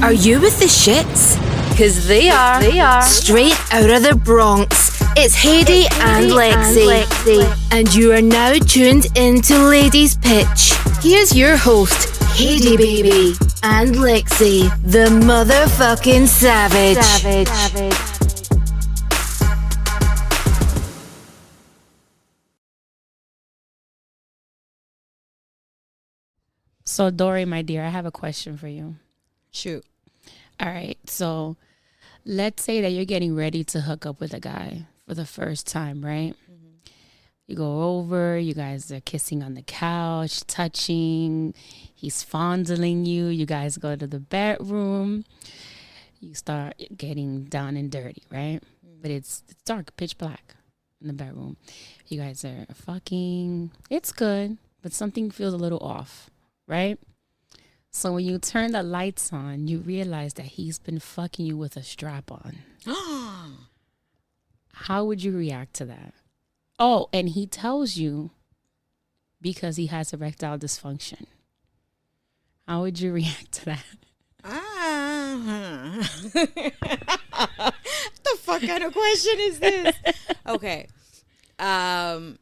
Are you with the shits? Cause they are. Straight out of the Bronx. It's Haydee and Lexi. And you are now tuned into Ladies Pitch. Here's your host, Haydee Baby and Lexi, the motherfucking savage. So, Dory, my dear, I have a question for you. Shoot. All right. So, let's say that you're getting ready to hook up with a guy for the first time, right? Mm-hmm. You go over, you guys are kissing on the couch, touching, he's fondling you, you guys go to the bedroom, you start getting down and dirty, right? Mm-hmm. But it's dark, pitch black in the bedroom. You guys are fucking, it's good, but something feels a little off. Right? So when you turn the lights on, you realize that he's been fucking you with a strap on. How would you react to that? Oh, and he tells you because he has erectile dysfunction. How would you react to that? What the fuck kind of question is this? Okay. Honestly,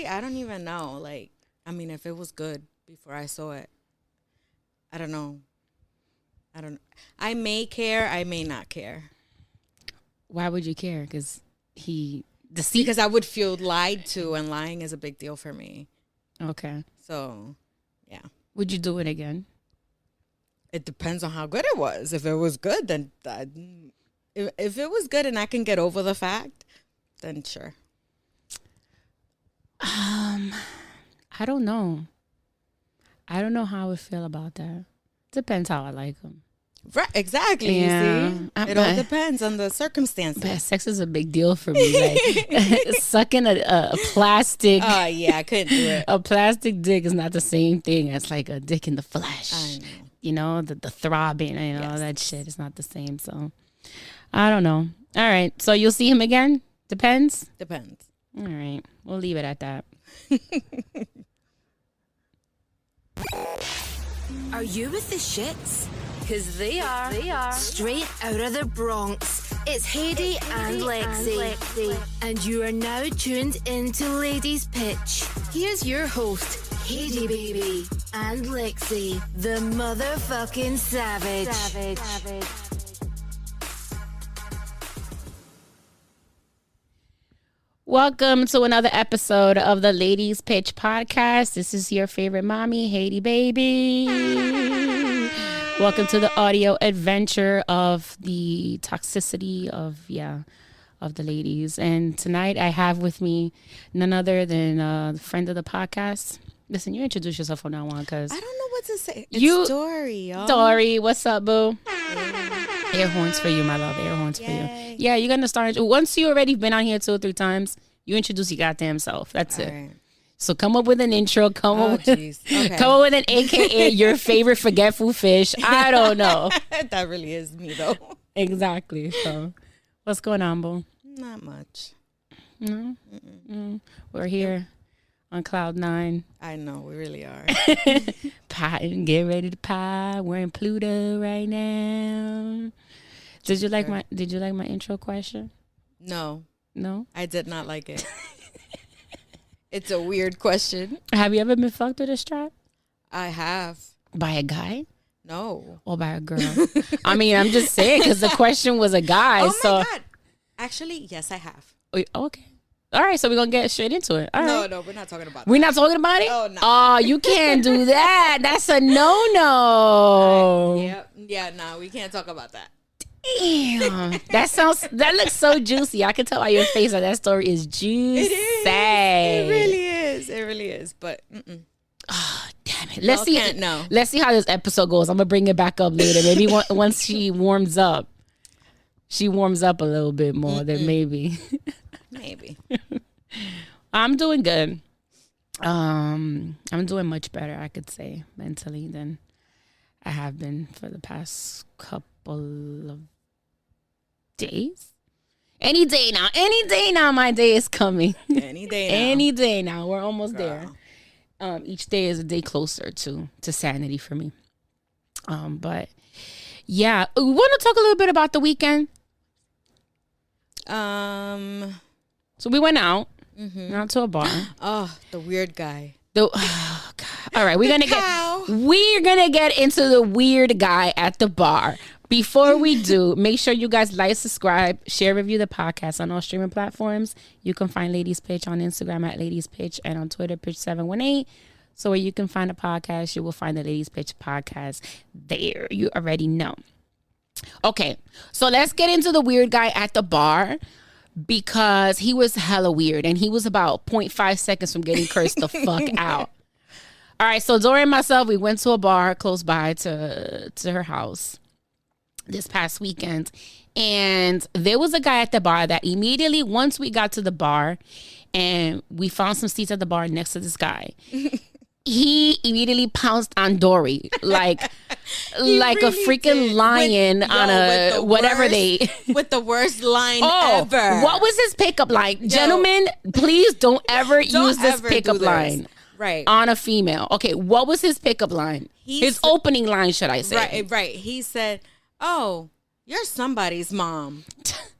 I don't even know. Like, I mean, if it was good before I saw it, I don't know. I may care, I may not care. Why would you care? Because because I would feel lied to, and lying is a big deal for me. Okay. So, yeah. Would you do it again? It depends on how good it was. If it was good, then if it was good and I can get over the fact, then sure. I don't know. I don't know how I would feel about that. Depends how I like them. Right, exactly. Yeah. You see? It all depends on the circumstances. But sex is a big deal for me. Like sucking a plastic. Oh, yeah, I couldn't do it. A plastic dick is not the same thing as like a dick in the flesh. I know. You know, the throbbing, all that shit is not the same. So, I don't know. All right. So, you'll see him again? Depends? Depends. All right. We'll leave it at that. Are you with the shits? Cause they are. Straight out of the Bronx. It's Haydee and Lexi. And you are now tuned into Ladies Pitch. Here's your host, Haydee Baby and Lexi, the motherfucking savage. Welcome to another episode of the Ladies Pitch podcast. This is your favorite mommy, Haydee Baby. Welcome to the audio adventure of the toxicity of the ladies. And tonight I have with me none other than a friend of the podcast. Listen, you introduce yourself from now on, because I don't know what to say. It's Dory, y'all. Dory, what's up, boo? Air horns for you, my love. Air horns for you. Yeah, you're going to start. Once you already been on here 2 or 3 times, you introduce your goddamn self. That's it. Right. So come up with an intro. Come up with an AKA your favorite forgetful fish. I don't know. That really is me, though. Exactly. So what's going on, boo? Not much. No? We're here on Cloud 9. I know, we really are. Potting, get ready to pie. We're in Pluto right now. Did you like my intro question? No. No? I did not like it. It's a weird question. Have you ever been fucked with a strap? I have. By a guy? No. Or by a girl? I mean, I'm just saying, because the question was a guy. Oh, my God. Actually, yes, I have. Okay. All right, so we're going to get straight into it. All right. No, we're not talking about that. We're not talking about it? Oh, no. Oh, you can't do that. That's a no-no. Yeah, no, we can't talk about that. Damn. That looks so juicy. I can tell by your face that story is juicy. It really is. But, oh, damn it. Let's see how this episode goes. I'm going to bring it back up later. Maybe once she warms up. She warms up a little bit more, then maybe. Maybe. I'm doing good. I'm doing much better, I could say, mentally than I have been for the past couple of days. Any day now, my day is coming. Any day now. We're almost there. Each day is a day closer to sanity for me. But yeah, we want to talk a little bit about the weekend. So we went out, went out to a bar. Oh, the weird guy. Oh, God. All right, we're gonna get into the weird guy at the bar. Before we do, make sure you guys like, subscribe, share, review the podcast on all streaming platforms. You can find Ladies Pitch on Instagram at Ladies Pitch and on Twitter Pitch718. So where you can find a podcast, you will find the Ladies Pitch podcast there. You already know. Okay, so let's get into the weird guy at the bar, because he was hella weird and he was about 0.5 seconds from getting cursed the fuck out. All right, so Dory and myself, we went to a bar close by to her house this past weekend, and there was a guy at the bar that immediately, once we got to the bar and we found some seats at the bar next to this guy, he immediately pounced on Dory like a freaking lion on a whatever with the worst line ever. What was his pickup line? Gentlemen, please don't ever use this pickup line on a female. Okay, what was his pickup line? His opening line, should I say? Right. He said, "Oh, you're somebody's mom."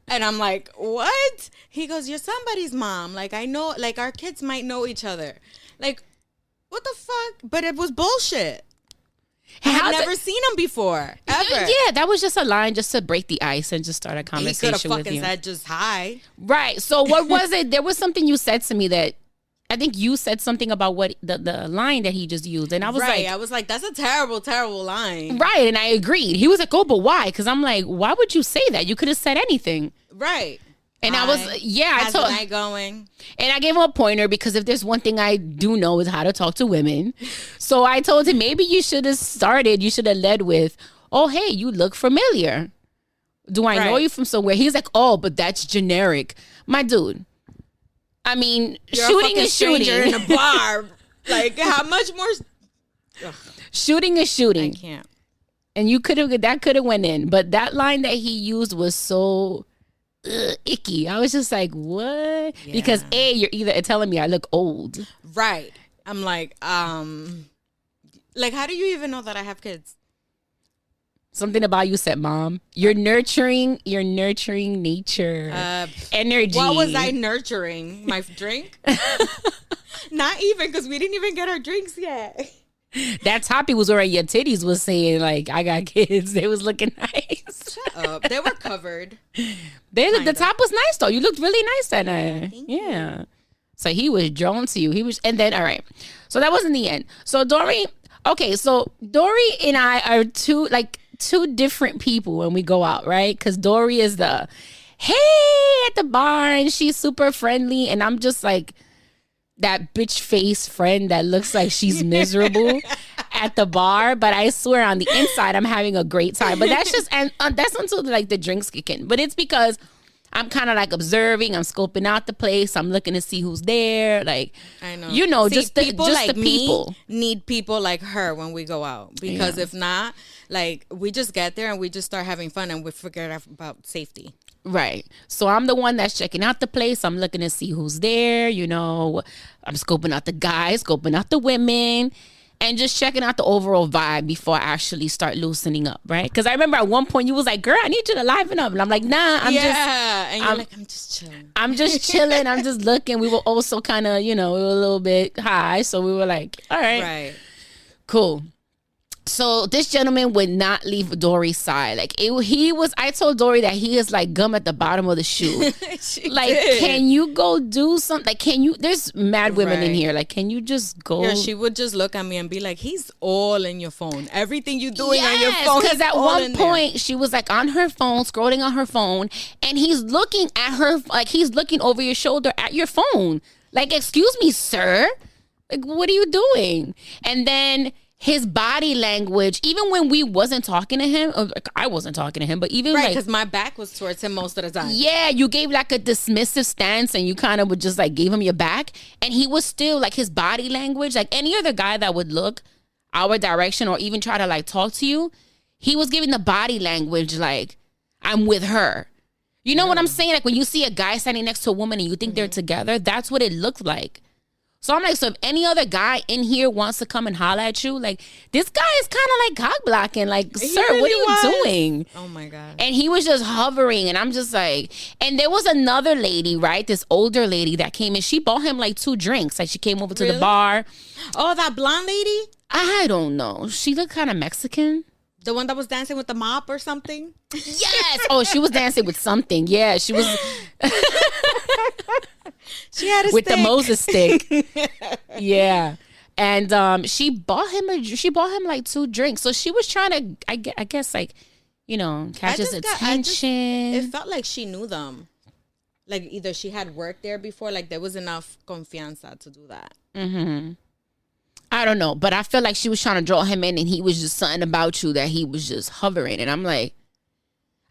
And I'm like, "What?" He goes, "You're somebody's mom. Like, I know, like, our kids might know each other." Like, what the fuck? But it was bullshit. I've never seen him before, ever. Yeah, that was just a line just to break the ice and just start a conversation with you. He could have fucking said just hi. Right. So what was it? There was something you said to me that I think you said something about what the line that he just used. And I was like, that's a terrible, terrible line. Right. And I agreed. He was like, oh, but why? Because I'm like, why would you say that? You could have said anything. Right. And I was, I told how's the night going? And I gave him a pointer, because if there's one thing I do know is how to talk to women. So I told him, maybe you should have led with, "Oh, hey, you look familiar. Do I know you from somewhere?" He's like, "Oh, but that's generic." My dude, I mean, you're shooting is shooting. In a bar. Like, how much more? Ugh. Shooting is shooting. I can't. And that could have went in. But that line that he used was so icky. I was just like, what? Yeah. Because you're either telling me I look old. Right. I'm like, like, how do you even know that I have kids? Something about you said, "Mom, you're nurturing nature, energy." What was I nurturing? My drink? Not even, because we didn't even get our drinks yet. That topic was where your titties was saying, like, "I got kids." They was looking nice. Shut up. They were covered. The top was nice though. You looked really nice that night. Thank you. So he was drawn to you. And then all right. So that wasn't the end. So Dory. Okay. So Dory and I are two different people when we go out, right? Because Dory is the hey at the bar and she's super friendly, and I'm just like that bitch face friend that looks like she's miserable at the bar, but I swear on the inside I'm having a great time. But that's just that's until like the drinks kick in. But it's because I'm kind of like observing, I'm scoping out the place, I'm looking to see who's there. Like, I know, See, just the people need people like her when we go out, because if not, like, we just get there and we just start having fun and we forget about safety. Right. So I'm the one that's checking out the place. I'm looking to see who's there. I'm scoping out the guys, scoping out the women, and just checking out the overall vibe before I actually start loosening up, right? Because I remember at one point you was like, "Girl, I need you to liven up." And I'm like, "Nah, I'm just chilling. I'm just chilling. I'm just looking." We were also kind of, we were a little bit high. So we were like, all right. Cool. So this gentleman would not leave Dory's side. Like I told Dory that he is like gum at the bottom of the shoe. Like, can you go do something? Like, there's mad women in here. Like, can you just go? Yeah, she would just look at me and be like, "He's all in your phone. Everything you doing on your phone." Because at one point she was like on her phone, scrolling on her phone, and he's looking at her, like he's looking over your shoulder at your phone. Like, excuse me, sir. Like, what are you doing? And then his body language, even when we wasn't talking to him, or like I wasn't talking to him, but even because my back was towards him most of the time. Yeah, you gave like a dismissive stance and you kind of would just like gave him your back, and he was still like his body language, like any other guy that would look our direction or even try to like talk to you, he was giving the body language like, "I'm with her." You know what I'm saying? Like when you see a guy standing next to a woman and you think they're together, that's what it looked like. So I'm like, so if any other guy in here wants to come and holler at you, like, this guy is kind of like cock blocking. Like, sir, really what are you was. doing? Oh my God. And he was just hovering. And I'm just like, and there was another lady, right? This older lady that came in. She bought him like 2 drinks. Like, she came over to the bar. Oh, that blonde lady? I don't know. She looked kind of Mexican. The one that was dancing with the mop or something? Yes. Oh, she was dancing with something. Yeah, she was. She had a with stick. the Moses stick. Yeah. And she bought him like 2 drinks. So she was trying to, I guess, like, you know, catch his attention. It felt like she knew them. Like either she had worked there before, like there was enough confianza to do that. Mm-hmm. I don't know, but I feel like she was trying to draw him in, and he was just something about you that he was just hovering. And I'm like,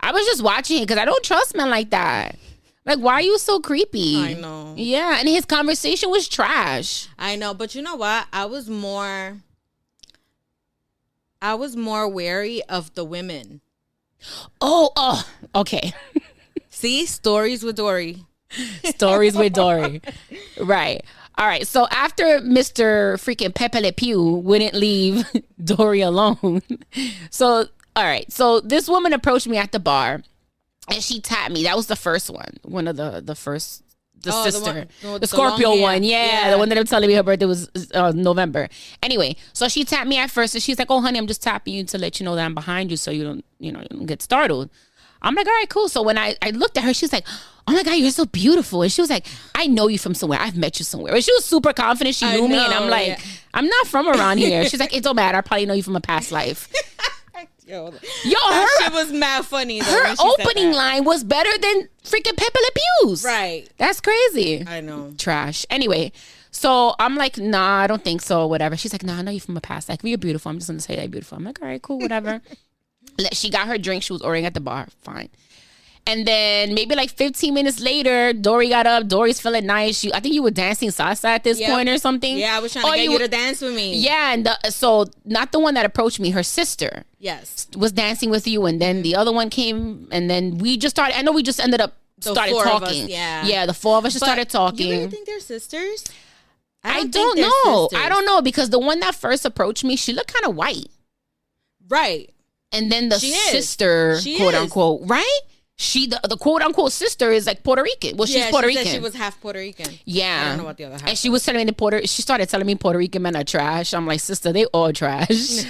I was just watching it because I don't trust men like that. Like, why are you so creepy? I know. Yeah, and his conversation was trash. I know, but you know what? I was more wary of the women. Oh, okay. See, stories with Dory. Stories with Dory. Right. All right. So after Mr. freaking Pepe Le Pew wouldn't leave Dory alone. So, all right. So this woman approached me at the bar and she tapped me. That was the first one. One of the first, sister. The Scorpio one. Yeah. The one that I'm telling me her birthday was November. Anyway, so she tapped me at first and she's like, oh, honey, I'm just tapping you to let you know that I'm behind you so you don't get startled. I'm like, all right, cool. So when I looked at her, she was like, oh my God, you're so beautiful. And she was like, I know you from somewhere. I've met you somewhere. And she was super confident. She knew me. And I'm like, I'm not from around here. She's like, it don't matter. I probably know you from a past life. Yo, her shit was mad funny. Though, her opening line was better than freaking Pepe Le Pew's. Right. That's crazy. I know. Trash. Anyway, so I'm like, nah, I don't think so. Whatever. She's like, nah, I know you from a past life. You're beautiful. I'm just going to say that you're beautiful. I'm like, all right, cool, whatever. She got her drink. She was ordering at the bar. Fine. And then maybe like 15 minutes later, Dory got up. Dory's feeling nice. I think you were dancing salsa at this point or something. Yeah, I was trying to get you to dance with me. Yeah, and so not the one that approached me, her sister. Yes. Was dancing with you, and then the other one came, and then we just started. I know we just ended up started talking. Yeah, the 4 of us just started talking. You really think they're sisters? I don't know. I don't know because the one that first approached me, she looked kind of white. Right. And then the sister, quote unquote, right? She the quote unquote sister is like Puerto Rican. Well, she's Puerto Rican. She was half Puerto Rican. Yeah. I don't know what the other half. And she was telling me she started telling me Puerto Rican men are trash. I'm like, sister, they all trash.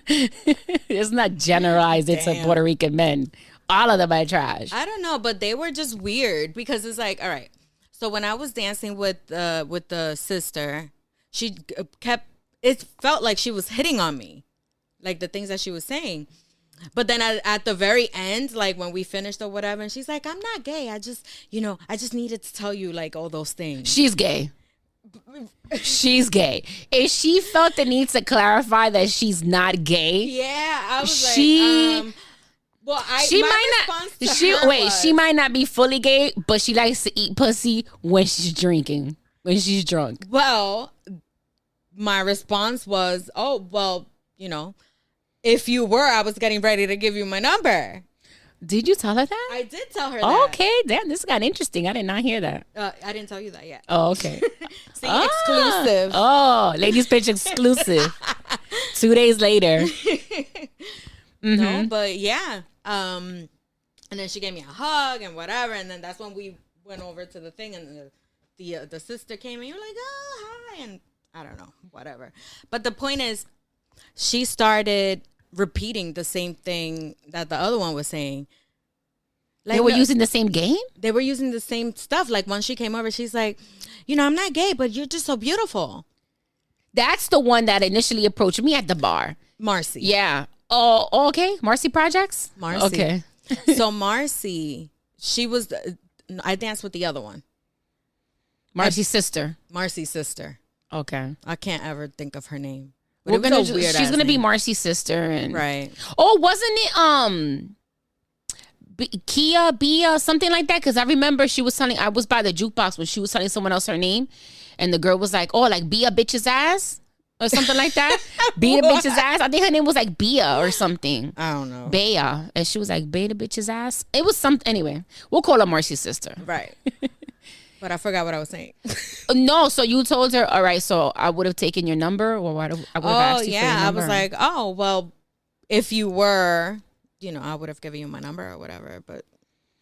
It's not generalized into Puerto Rican men. All of them are trash. I don't know, but they were just weird because it's like, all right. So when I was dancing with the sister, she it felt like she was hitting on me, like the things that she was saying. But then at the very end, like when we finished or whatever, and she's like, I'm not gay. I just needed to tell you like all those things. She's gay. She's gay. If she felt the need to clarify that she's not gay. Yeah, I was she might not be fully gay, but she likes to eat pussy when she's drinking, when she's drunk. Well, my response was, oh, well, if you were, I was getting ready to give you my number. Did you tell her that? I did tell her that. Okay, damn, this got interesting. I did not hear that. I didn't tell you that yet. Oh, okay. See, exclusive. Oh, ladies pitch exclusive. 2 days later. No, but yeah. And then she gave me a hug and whatever, and then that's when we went over to the thing, and the sister came, and you're like, oh, hi, and I don't know, whatever. But the point is, she started repeating the same thing that the other one was saying. Like, they were using the same game? They were using the same stuff. Like, when she came over, she's like, I'm not gay, but you're just so beautiful. That's the one that initially approached me at the bar. Marcy. Yeah. Oh, okay. Marcy Projects? Marcy. Okay. So Marcy, I danced with the other one. Marcy's sister. Marcy's sister. Okay. I can't ever think of her name. She's gonna be Marcy's sister, and right. Oh, wasn't it Bia, something like that? Because I remember she was telling. I was by the jukebox when she was telling someone else her name, and the girl was like, "Oh, like Bia bitch's ass." Or something like that. Bia bitch's ass. I think her name was like Bia or something. I don't know. Bea. And she was like, Bea the bitch's ass. It was something. Anyway, we'll call her Marcy's sister. Right. But I forgot what I was saying. No, so you told her, all right, so I would have taken your number, or I would have asked you for your number. I was like, oh, well, if you were, I would have given you my number or whatever. But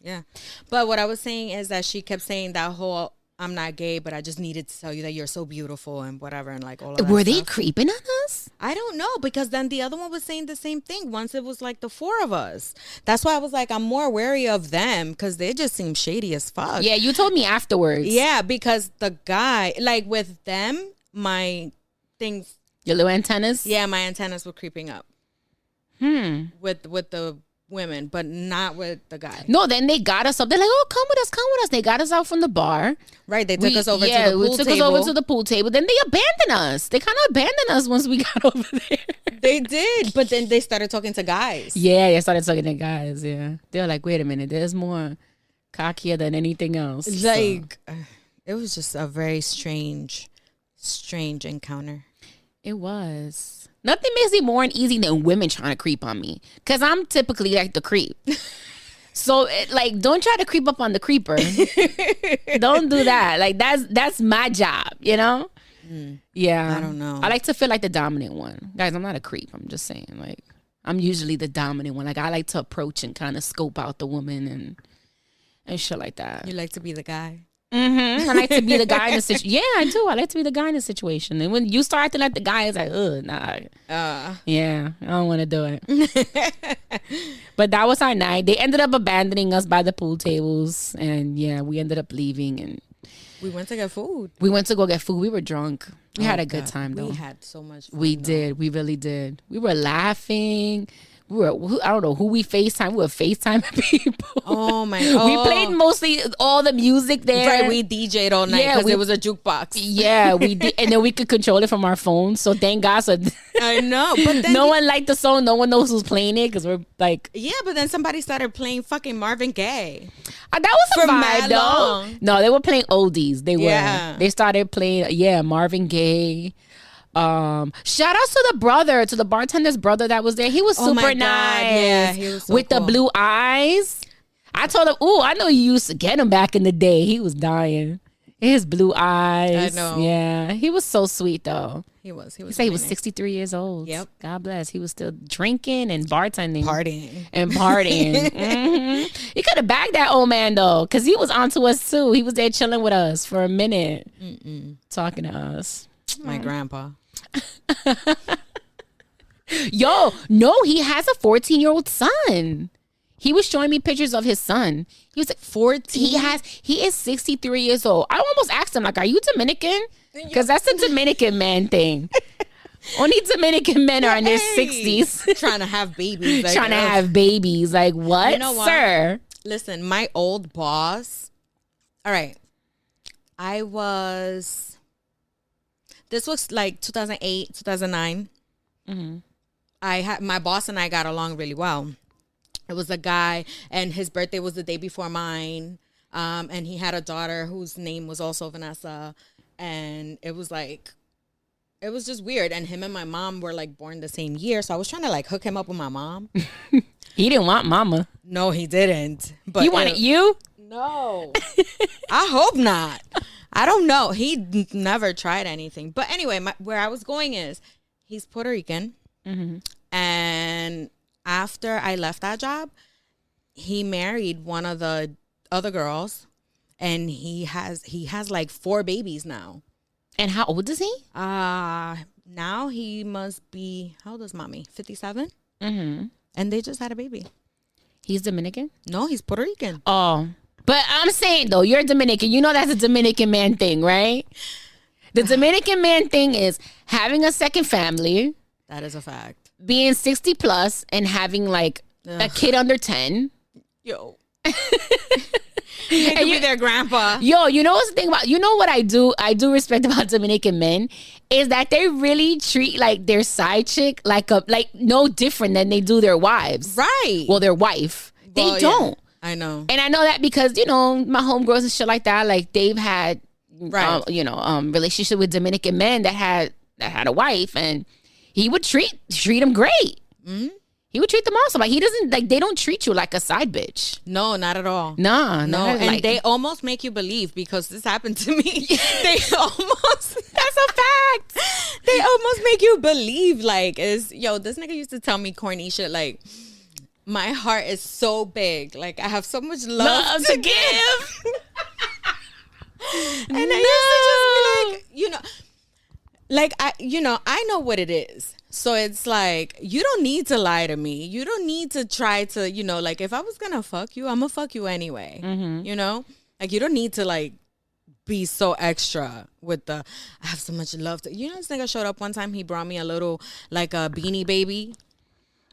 yeah. But what I was saying is that she kept saying that whole, I'm not gay, but I just needed to tell you that you're so beautiful and whatever, and like all of that Were they stuff. creeping on us? I don't know, because then the other one was saying the same thing. Once it was like the four of us. That's why I was like, I'm more wary of them, because they just seem shady as fuck. Yeah, you told me afterwards. Yeah, because the guy, like with them, my things. Your little antennas? Yeah, my antennas were creeping up. With the women, but not with the guy. No, then they got us up. They're like, oh, come with us, come with us. They got us out from the bar. Right, they took us over to the pool table. Yeah, we took us over to the pool table. Then they abandoned us. They kind of abandoned us once we got over there. They did, but then they started talking to guys. Yeah, they started talking to guys, yeah. They were like, wait a minute, there's more cockier than anything else. Like, it was just a very strange encounter. It was. Nothing makes it more uneasy than women trying to creep on me. Because I'm typically like the creep. So, don't try to creep up on the creeper. Don't do that. Like, that's my job, Yeah. I don't know. I like to feel like the dominant one. Guys, I'm not a creep. I'm just saying, like, I'm usually the dominant one. Like, I like to approach and kind of scope out the woman and shit like that. You like to be the guy? I like to be the guy in the situation. Yeah, I do. I like to be the guy in the situation. And when you start acting like the guy, it's like, nah. Yeah, I don't want to do it. But that was our night. They ended up abandoning us by the pool tables. And yeah, we ended up leaving. And we went to get food. We went to go get food. We were drunk. We had a good time, though. We had so much fun. We did. We really did. We were laughing. I don't know who we FaceTime. We were FaceTiming people. Oh my! We played mostly all the music there. Right, we DJ'd all night because it was a jukebox. Yeah, we did, and then we could control it from our phones. So thank God. So I know, but then no one liked the song. No one knows who's playing it because we're like, yeah. But then somebody started playing fucking Marvin Gaye. That was a For vibe, mad though. long. No, they were playing oldies. They were. Yeah. They started playing Marvin Gaye. Shout out to the bartender's brother that was there. He was super nice. Yeah, he was so with cool. the blue eyes. I told him, "Ooh, I know you used to get him back in the day." He was dying. His blue eyes. I know. Yeah, he was so sweet though. He was. He said he was 63 years old. Yep. God bless. He was still drinking and bartending, partying. He could have bagged that old man though, because he was onto us too. He was there chilling with us for a minute, talking to us. My grandpa. Yo, no, he has a 14-year-old son. He was showing me pictures of his son. He was like 14. He is 63 years old. I almost asked him, like, are you Dominican? Because that's a Dominican man thing. Only Dominican men are in their 60s. Trying to have babies. Like, trying to have babies. Like, what, You know what? sir? Listen, my old boss. All right. This was like 2008, 2009. My boss and I got along really well. It was a guy, and his birthday was the day before mine. And he had a daughter whose name was also Vanessa. And it was just weird. And him and my mom were like born the same year. So I was trying to like hook him up with my mom. He didn't want mama. No, he didn't. But He wanted you? No. I hope not. I don't know. He never tried anything. But anyway, where I was going is he's Puerto Rican. And after I left that job, he married one of the other girls. And he has like 4 babies now. And how old is he? Now he must be, how old is mommy? 57? And they just had a baby. He's Dominican? No, he's Puerto Rican. Oh. But I'm saying, though, you're Dominican. You know that's a Dominican man thing, right? The Dominican man thing is having a second family. That is a fact. Being 60 plus and having, like, a kid under 10. Yo. You can be their grandpa. Yo, you know what's the thing about, you know what I do respect about Dominican men is that they really treat like their side chick like no different than they do their wives. Right. Well, their wife. They don't. I know. And I know that because, my homegirls and shit like that, like they've had, relationship with Dominican men that had a wife, and he would treat them great. He He would treat them awesome. Like, he doesn't, like, they don't treat you like a side bitch. No, not at all. Nah, No, not, and like, they almost make you believe, because this happened to me. They almost, that's a fact. they almost make you believe, like, this nigga used to tell me corny shit, like, my heart is so big, like, I have so much love to give. And I used to just be like, I know what it is. So it's like, you don't need to lie to me. You don't need to try to, like, if I was gonna fuck you, I'm gonna fuck you anyway. Like, you don't need to, like, be so extra with the, I have so much love to, this nigga showed up one time, he brought me a little, like, a Beanie Baby.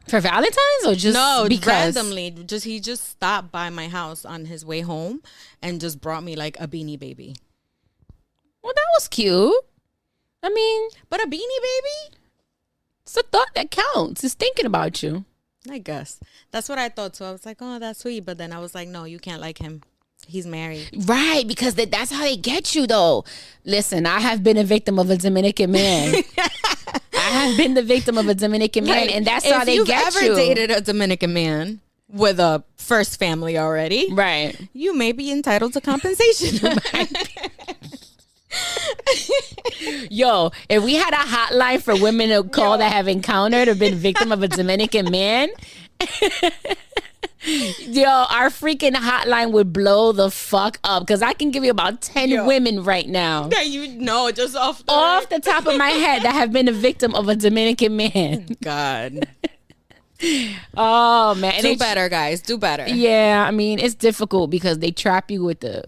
For Valentine's, or just because? Randomly, he just stopped by my house on his way home and just brought me, like, a Beanie Baby. Well, that was cute. I mean, but a Beanie Baby? It's a thought that counts. It's thinking about you. I guess. That's what I thought too. I was like, oh, that's sweet. But then I was like, no, you can't like him. He's married. Right, because that's how they get you, though. Listen, I have been a victim of a Dominican man. I have been the victim of a Dominican man, and that's how they get you. If you've ever dated a Dominican man with a first family already, right, you may be entitled to compensation. Yo, if we had a hotline for women to call that have encountered or been victim of a Dominican man, yo, our freaking hotline would blow the fuck up, because I can give you about 10 women right now that just off the top of my head that have been a victim of a Dominican man. God. Oh man, do better, guys. Do better. Yeah, I mean, it's difficult because they trap you with the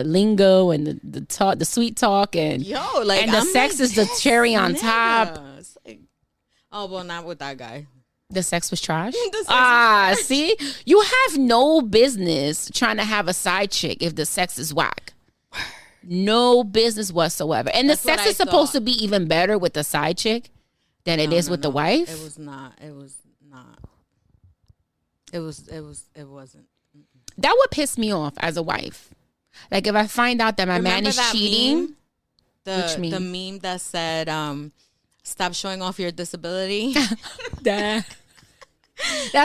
lingo and the sweet talk, and the sex is the cherry on top. Like, oh well, not with that guy. The sex was trash. Was see, you have no business trying to have a side chick if the sex is whack. No business whatsoever, and the sex is supposed to be even better with the side chick than it is with the wife. It was not. It was not. It wasn't. That would piss me off as a wife. Like, if I find out that my man is cheating. Which meme? The meme that said, stop showing off your disability. That's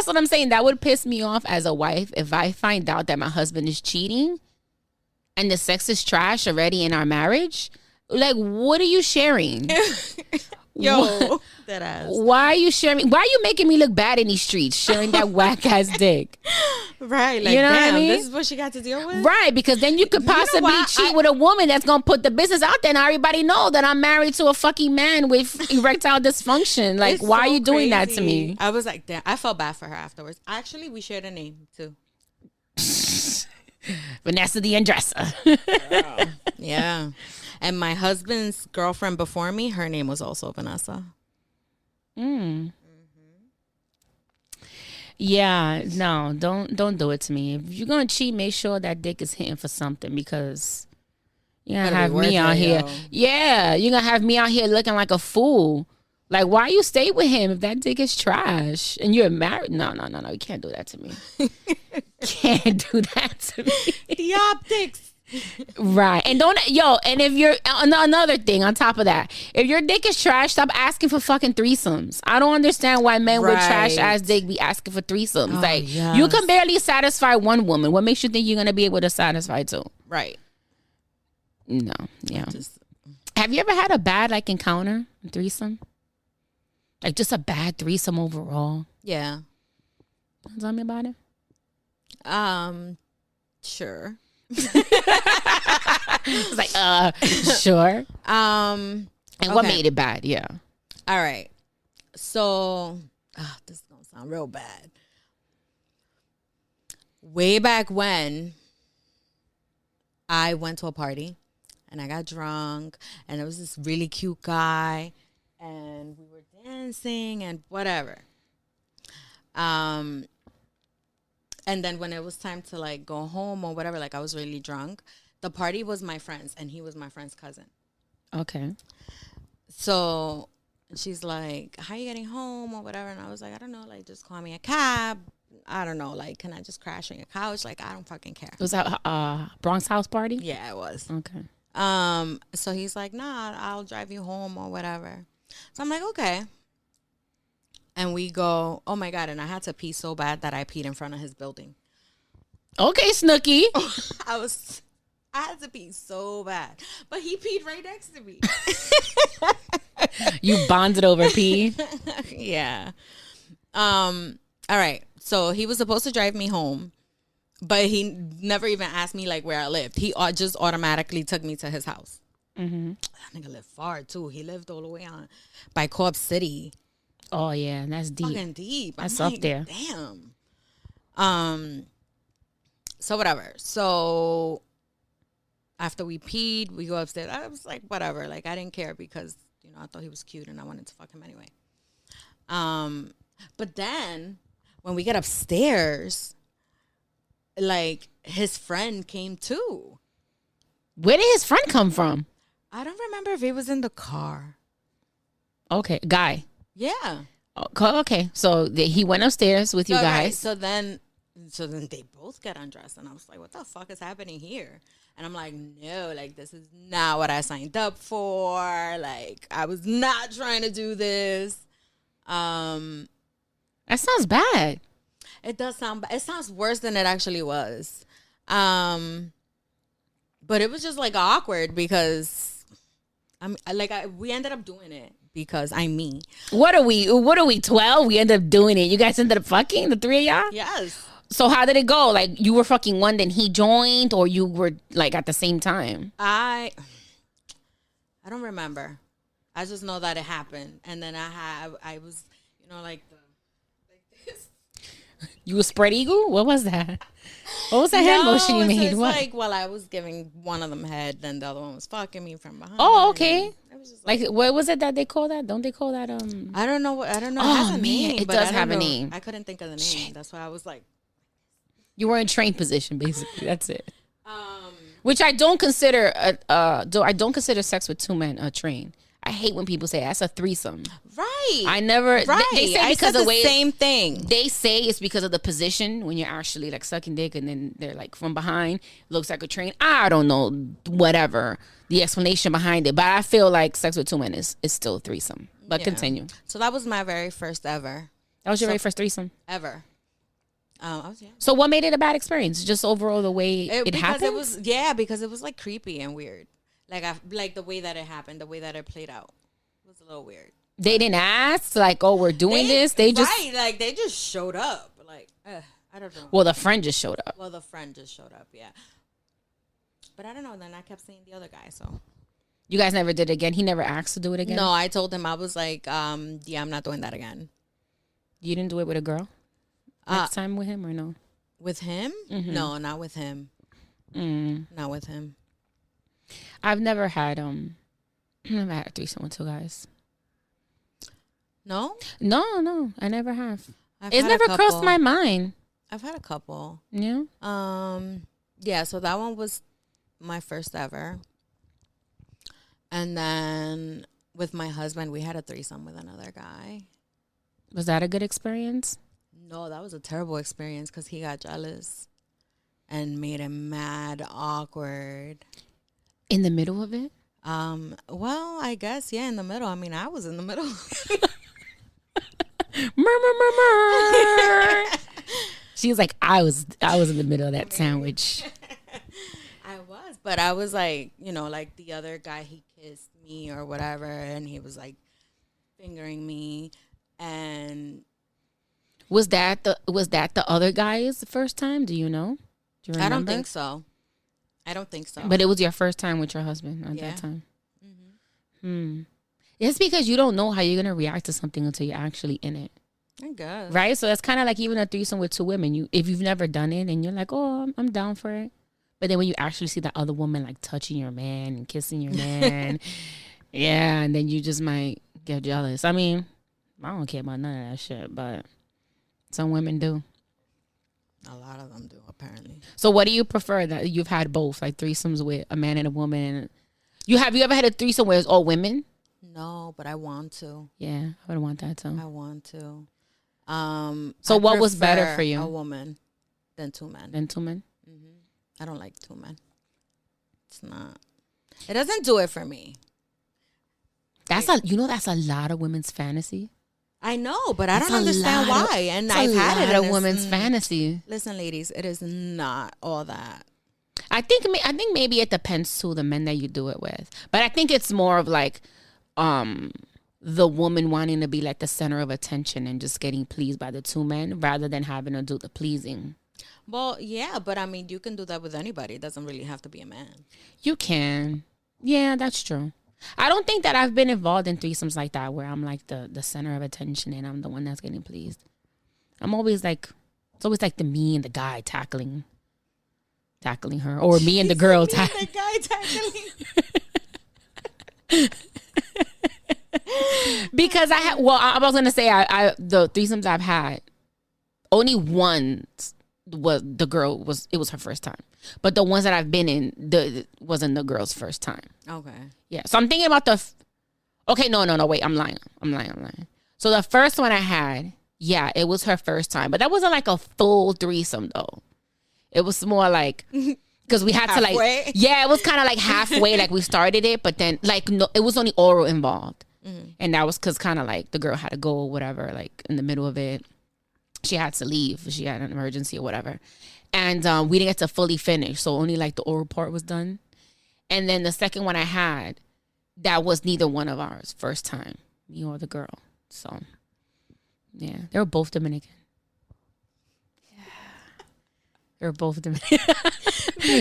what I'm saying. That would piss me off as a wife if I find out that my husband is cheating and the sex is trash already in our marriage. Like, what are you sharing? Yo, that ass. Why are you sharing? Why are you making me look bad in these streets sharing that whack ass dick? Right, like, you know damn, what I mean? This is what she got to deal with. Right, because then you could possibly cheat with a woman that's gonna put the business out there, and everybody know that I'm married to a fucking man with erectile dysfunction. Like, it's why so are you doing crazy. that to me? I was like, damn. I felt bad for her afterwards. Actually, we shared a name too. Vanessa the Undresser. Yeah. And my husband's girlfriend before me, her name was also Vanessa. Yeah, no, don't do it to me. If you're gonna cheat, make sure that dick is hitting for something, because you're gonna have me out here. Yeah, you're gonna have me out here looking like a fool. Like, why you stay with him if that dick is trash and you're married? No, you can't do that to me. Can't do that to me. The optics. Right. And and if you're another thing on top of that, if your dick is trash, stop asking for fucking threesomes. I don't understand why men with trash ass dick be asking for threesomes. You can barely satisfy one woman. What makes you think you're gonna be able to satisfy two? Right. No. Yeah. Have you ever had a bad encounter, threesome? Like, just a bad threesome overall? Yeah. Tell me about it. Sure. It's like, sure. And what made it bad? Yeah. All right. So, this is gonna sound real bad. Way back when, I went to a party and I got drunk, and there was this really cute guy, and we were dancing and whatever. And then when it was time to go home or whatever, I was really drunk. The party was my friend's, and he was my friend's cousin. Okay. So she's like, how are you getting home or whatever? And I was like, I don't know, just call me a cab. I don't know, can I just crash on your couch? I don't fucking care. Was that Bronx house party? Yeah, it was. Okay. So he's like, nah, I'll drive you home or whatever. So I'm like, okay. And we go, oh my God. And I had to pee so bad that I peed in front of his building. Okay, Snooky. I had to pee so bad. But he peed right next to me. You bonded over pee. Yeah. All right. So he was supposed to drive me home, but he never even asked me like where I lived. He just automatically took me to his house. Mm-hmm. That nigga lived far too. He lived all the way on by Co-op City. Oh yeah, that's deep. Fucking deep. That's I'm up there. Damn. So whatever. So after we peed, we go upstairs. I was like, whatever. Like I didn't care because I thought he was cute and I wanted to fuck him anyway. But then when we get upstairs, like his friend came too. Where did his friend come from? I don't remember if he was in the car. Okay, guy. Yeah. Okay, so he went upstairs with you guys. Right. So then they both get undressed, and I was like, "What the fuck is happening here?" And I'm like, "No, like this is not what I signed up for. Like I was not trying to do this." That sounds bad. It does sound bad. It sounds worse than it actually was. But it was just like awkward because we ended up doing it because I'm me. What are we 12? We ended up doing it. You guys ended up fucking, the three of y'all? Yes. So how did it go? Like you were fucking one, then he joined, or you were like at the same time? I don't remember. I just know that it happened. And then I was, like this. You were spread eagle? What was that? What was that hand motion you made? It's what? like while I was giving one of them head, then the other one was fucking me from behind. Oh, okay. It was just like what was it that they call that? Don't they call that I don't know. I don't know. Oh, it has a man, name, it but does I have a don't know. name. I couldn't think of the name. Shit. That's why I was like, you were in train position, basically. That's it. Which I don't consider I don't consider sex with two men a train. I hate when people say that's a threesome. Right. I never. Right. They say I because said of the way same thing. They say it's because of the position when you're actually like sucking dick, and then they're like from behind looks like a train. I don't know, whatever the explanation behind it, but I feel like sex with two men is still a threesome. But continue. So that was my very first ever. That was your very first threesome Ever. I was young. So what made it a bad experience? Just overall the way it happened. Because it was like creepy and weird. Like the way that it happened, the way that it played out, it was a little weird. They didn't ask like, "Oh, we're doing this." They just like they just showed up. Like I don't know. Well, the friend just showed up. Well, the friend just showed up. Yeah. But I don't know. Then I kept seeing the other guy. So you guys never did it again. He never asked to do it again. No, I told him I was like, yeah, I'm not doing that again. You didn't do it with a girl next time with him or no? With him? Mm-hmm. No, not with him. Not with him. I've never had a threesome with two guys. No, I never have. It's never crossed my mind. I've had a couple. Yeah. Yeah. So that one was my first ever, and then with my husband, we had a threesome with another guy. Was that a good experience? No, that was a terrible experience because he got jealous and made it mad awkward. In the middle of it? Well, I guess, yeah, in the middle. I mean, I was in the middle. She was like, I was in the middle of that sandwich. I was, but I was like, like the other guy, he kissed me or whatever, and he was like fingering me, and was that the other guy's first time? Do you know? Do you remember? I don't think so. But it was your first time with your husband at that time. It's because you don't know how you're gonna react to something until you're actually in it. I guess. Right? So that's kind of like even a threesome with two women. If you've never done it and you're like, oh, I'm down for it. But then when you actually see that other woman like touching your man and kissing your man, yeah, and then you just might get jealous. I mean, I don't care about none of that shit, but some women do. A lot of them do, apparently. So what do you prefer? That you've had both, like threesomes with a man and a woman? You ever had a threesome where it's all women? No, but I want to. Yeah, I would want that too. I want to. So what was better for you? A woman than two men. I don't like two men. It's not. It doesn't do it for me. That's a lot of women's fantasy. I know, but I don't understand why. And I've had it in a woman's fantasy. Listen, ladies, it is not all that. I think maybe it depends to the men that you do it with, but I think it's more of like the woman wanting to be like the center of attention and just getting pleased by the two men rather than having to do the pleasing. Well, yeah, but I mean, you can do that with anybody. It doesn't really have to be a man. You can. Yeah, that's true. I don't think that I've been involved in threesomes like that where I'm like the center of attention and I'm the one that's getting pleased. I'm always like, it's always like me and the guy tackling her, or me and the girl tackling. The guy tackling. Because I was gonna say I the threesomes I've had, only one was the girl it was her first time, but the ones that I've been in wasn't the girl's first time. Okay. Yeah, so I'm thinking about okay, no, wait, I'm lying. So the first one I had, yeah, it was her first time, but that wasn't like a full threesome though. It was more like, because we had halfway? To like, yeah, it was kind of like halfway, like we started it, but then like, no, it was only oral involved. And that was because kind of like the girl had to go or whatever, like in the middle of it. She had to leave. She had an emergency or whatever. And we didn't get to fully finish. So only like the oral part was done. And then the second one I had, that was neither one of ours first time, me or the girl. So, yeah, they were both Dominican. They were both Dominican.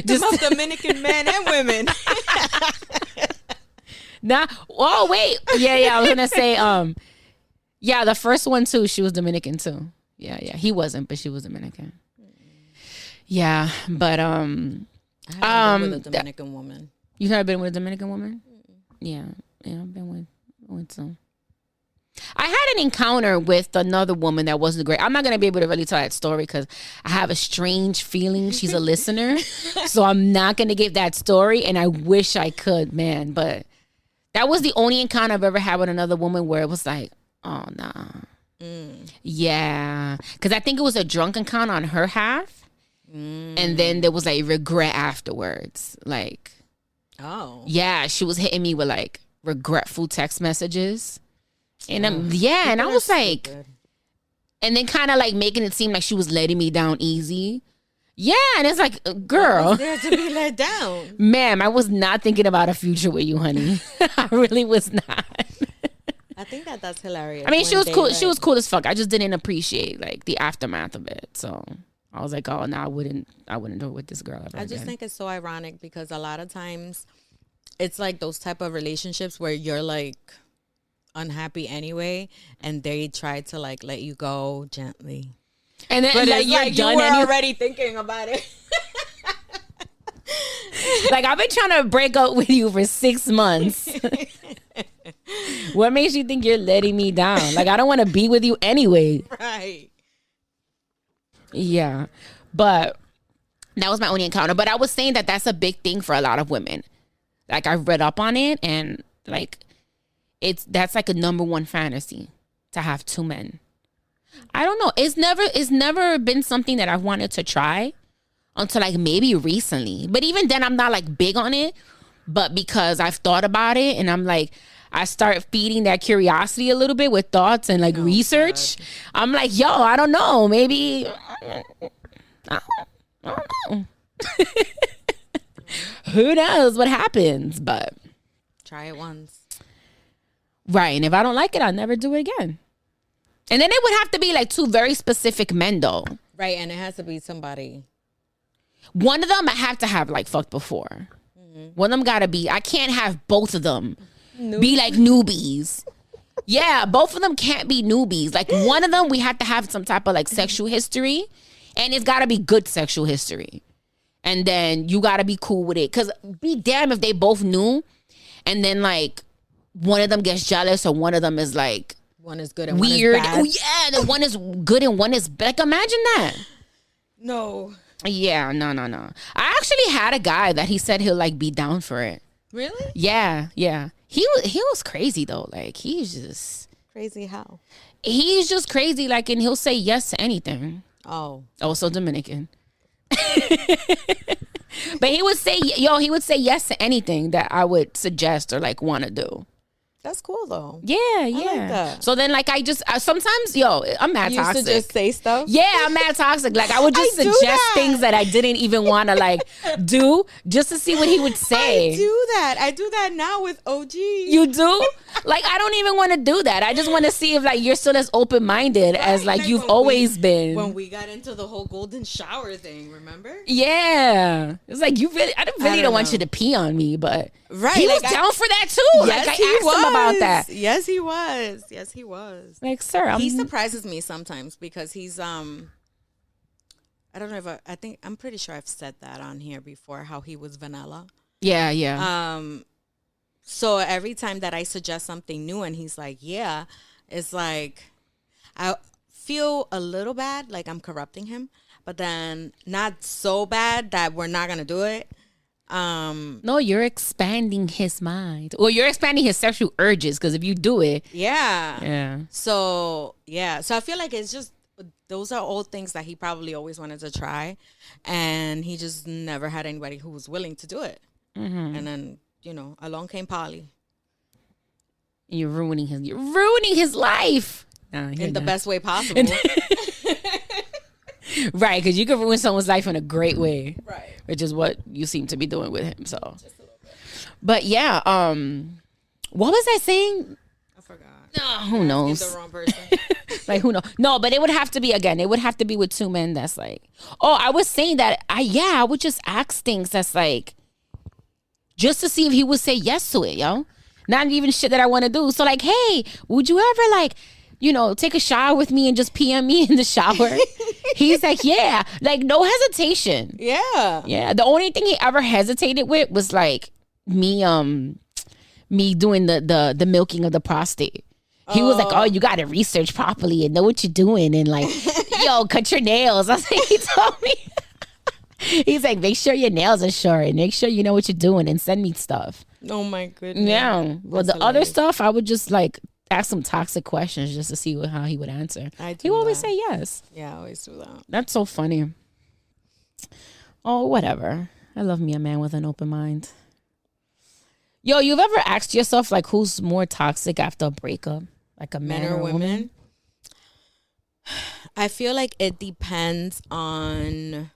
Just Dominican men and women. Oh, wait. Yeah, I was going to say, yeah, the first one too, she was Dominican too. Yeah. He wasn't, but she was Dominican. Yeah, but I haven't been with a Dominican woman. You never been with a Dominican woman? Yeah, I've been with some. I had an encounter with another woman that wasn't great. I'm not going to be able to really tell that story because I have a strange feeling she's a listener. So I'm not going to give that story, and I wish I could, man. But that was the only encounter I've ever had with another woman where it was like, oh, nah. Yeah. Because I think it was a drunk encounter on her half. And then there was like regret afterwards. Like, oh. Yeah, she was hitting me with like regretful text messages. And and I was like, and then kind of like making it seem like she was letting me down easy. Yeah, and it's like, girl, I was there to be let down, ma'am. I was not thinking about a future with you, honey. I really was not. I think that's hilarious. I mean, she was cool. She was cool as fuck. I just didn't appreciate like the aftermath of it. So I was like, oh no, I wouldn't do it with this girl ever I just again. think it's so ironic because a lot of times it's like those type of relationships where you're like unhappy anyway, and they try to like let you go gently, and then but like you're done. You were already thinking about it. Like, I've been trying to break up with you for 6 months. What makes you think you're letting me down? Like, I don't want to be with you anyway. Right. Yeah, but that was my only encounter. But I was saying that that's a big thing for a lot of women. Like, I read up on it, and like that's like a number one fantasy to have two men. I don't know. It's never been something that I've wanted to try until like maybe recently. But even then, I'm not like big on it. But because I've thought about it, and I'm like, I start feeding that curiosity a little bit with thoughts and like research. God. I'm like, yo, I don't know. Maybe I don't know. Who knows what happens? But try it once. Right. And if I don't like it, I'll never do it again. And then it would have to be like two very specific men though. Right. And it has to be somebody. One of them I have to have like fucked before. One of them gotta be, I can't have both of them be like newbies. Yeah, both of them can't be newbies. Like one of them, we have to have some type of like sexual history, and it's gotta be good sexual history. And then you gotta be cool with it. Cause be damn if they both knew, and then like one of them gets jealous, or one of them is like, one is good and weird. One is bad. Oh yeah, the one is good and one is bad. Like, imagine that. No. Yeah, no. I actually had a guy that he said he'll like be down for it. Really? Yeah. He was crazy though. Like he's just crazy. How? He's just crazy. Like, and he'll say yes to anything. Oh. Also Dominican. But he would say yes to anything that I would suggest or like want to do. That's cool though. Yeah. I like that. So then, like, I just sometimes, I'm mad You toxic. used to just say stuff. Yeah, I'm mad toxic. Like, I would just I do suggest that. things that I didn't even want to like do just to see what he would say. I do that. I do that now with OG. You do? Like, I don't even want to do that. I just want to see if like you're still as open minded as like you've when always been. When we got into the whole golden shower thing, remember? Yeah, it's like you really. I don't want you to pee on me, but Right, he like, was down for that too. Yes, like I asked him about that. Yes, he was. Yes, he was. Like, sir, He surprises me sometimes because he's I don't know if I think I'm pretty sure I've said that on here before, how he was vanilla. Yeah. So every time that I suggest something new and he's like, yeah, it's like I feel a little bad, like I'm corrupting him, but then not so bad that we're not gonna do it. No, you're expanding his mind, or you're expanding his sexual urges. Because if you do it, yeah. So I feel like it's just those are all things that he probably always wanted to try, and he just never had anybody who was willing to do it. Mm-hmm. And then along came Polly. You're ruining his life. In the best way possible. Right, because you can ruin someone's life in a great way. Right. Which is what you seem to be doing with him. So, just a little bit. But yeah, what was I saying? I forgot. No, who knows? The wrong person. Like, who knows? No, but it would have to be it would have to be with two men that's like, I was saying that I would just ask things that's like, just to see if he would say yes to it, yo. Not even shit that I want to do. So like, hey, would you ever like, take a shower with me and just PM me in the shower? He's like, yeah, like no hesitation. Yeah. Yeah. The only thing he ever hesitated with was like me doing the milking of the prostate. He was like, oh, you got to research properly and know what you're doing. And like, yo, cut your nails. I was like, he told me. He's like, make sure your nails are short and make sure you know what you're doing and send me stuff. Oh my goodness. Yeah. Well, the other stuff, I would just like ask some toxic questions just to see how he would answer. He would always say yes. Yeah, I always do that. That's so funny. Oh, whatever. I love me a man with an open mind. Yo, you've ever asked yourself like who's more toxic after a breakup? Like a man or woman? I feel like it depends on,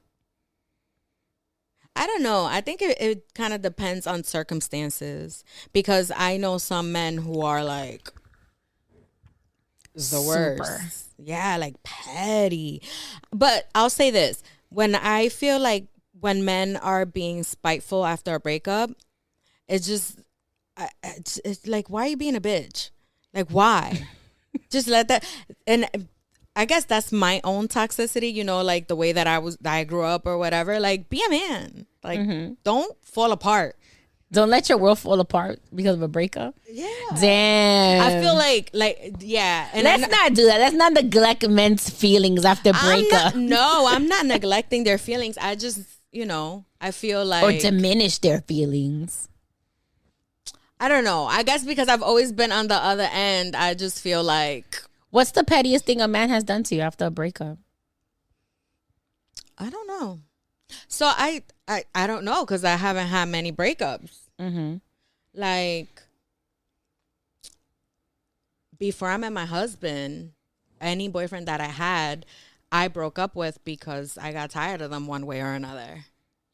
I don't know. I think it kind of depends on circumstances, because I know some men who are like the worst. Yeah, like petty. But I'll say this. When I feel like when men are being spiteful after a breakup, it's just, it's like, why are you being a bitch? Like, why? Just let that. And I guess that's my own toxicity, like the way that I grew up or whatever. Like, be a man. Like, don't fall apart. Don't let your world fall apart because of a breakup. Yeah. Damn. I feel like, yeah. And let's not do that. Let's not neglect men's feelings after breakup. I'm not neglecting their feelings. I just, I feel like. Or diminish their feelings. I don't know. I guess because I've always been on the other end, I just feel like. What's the pettiest thing a man has done to you after a breakup? I don't know. So I don't know, because I haven't had many breakups. Mm-hmm. Like, before I met my husband, any boyfriend that I had, I broke up with because I got tired of them one way or another.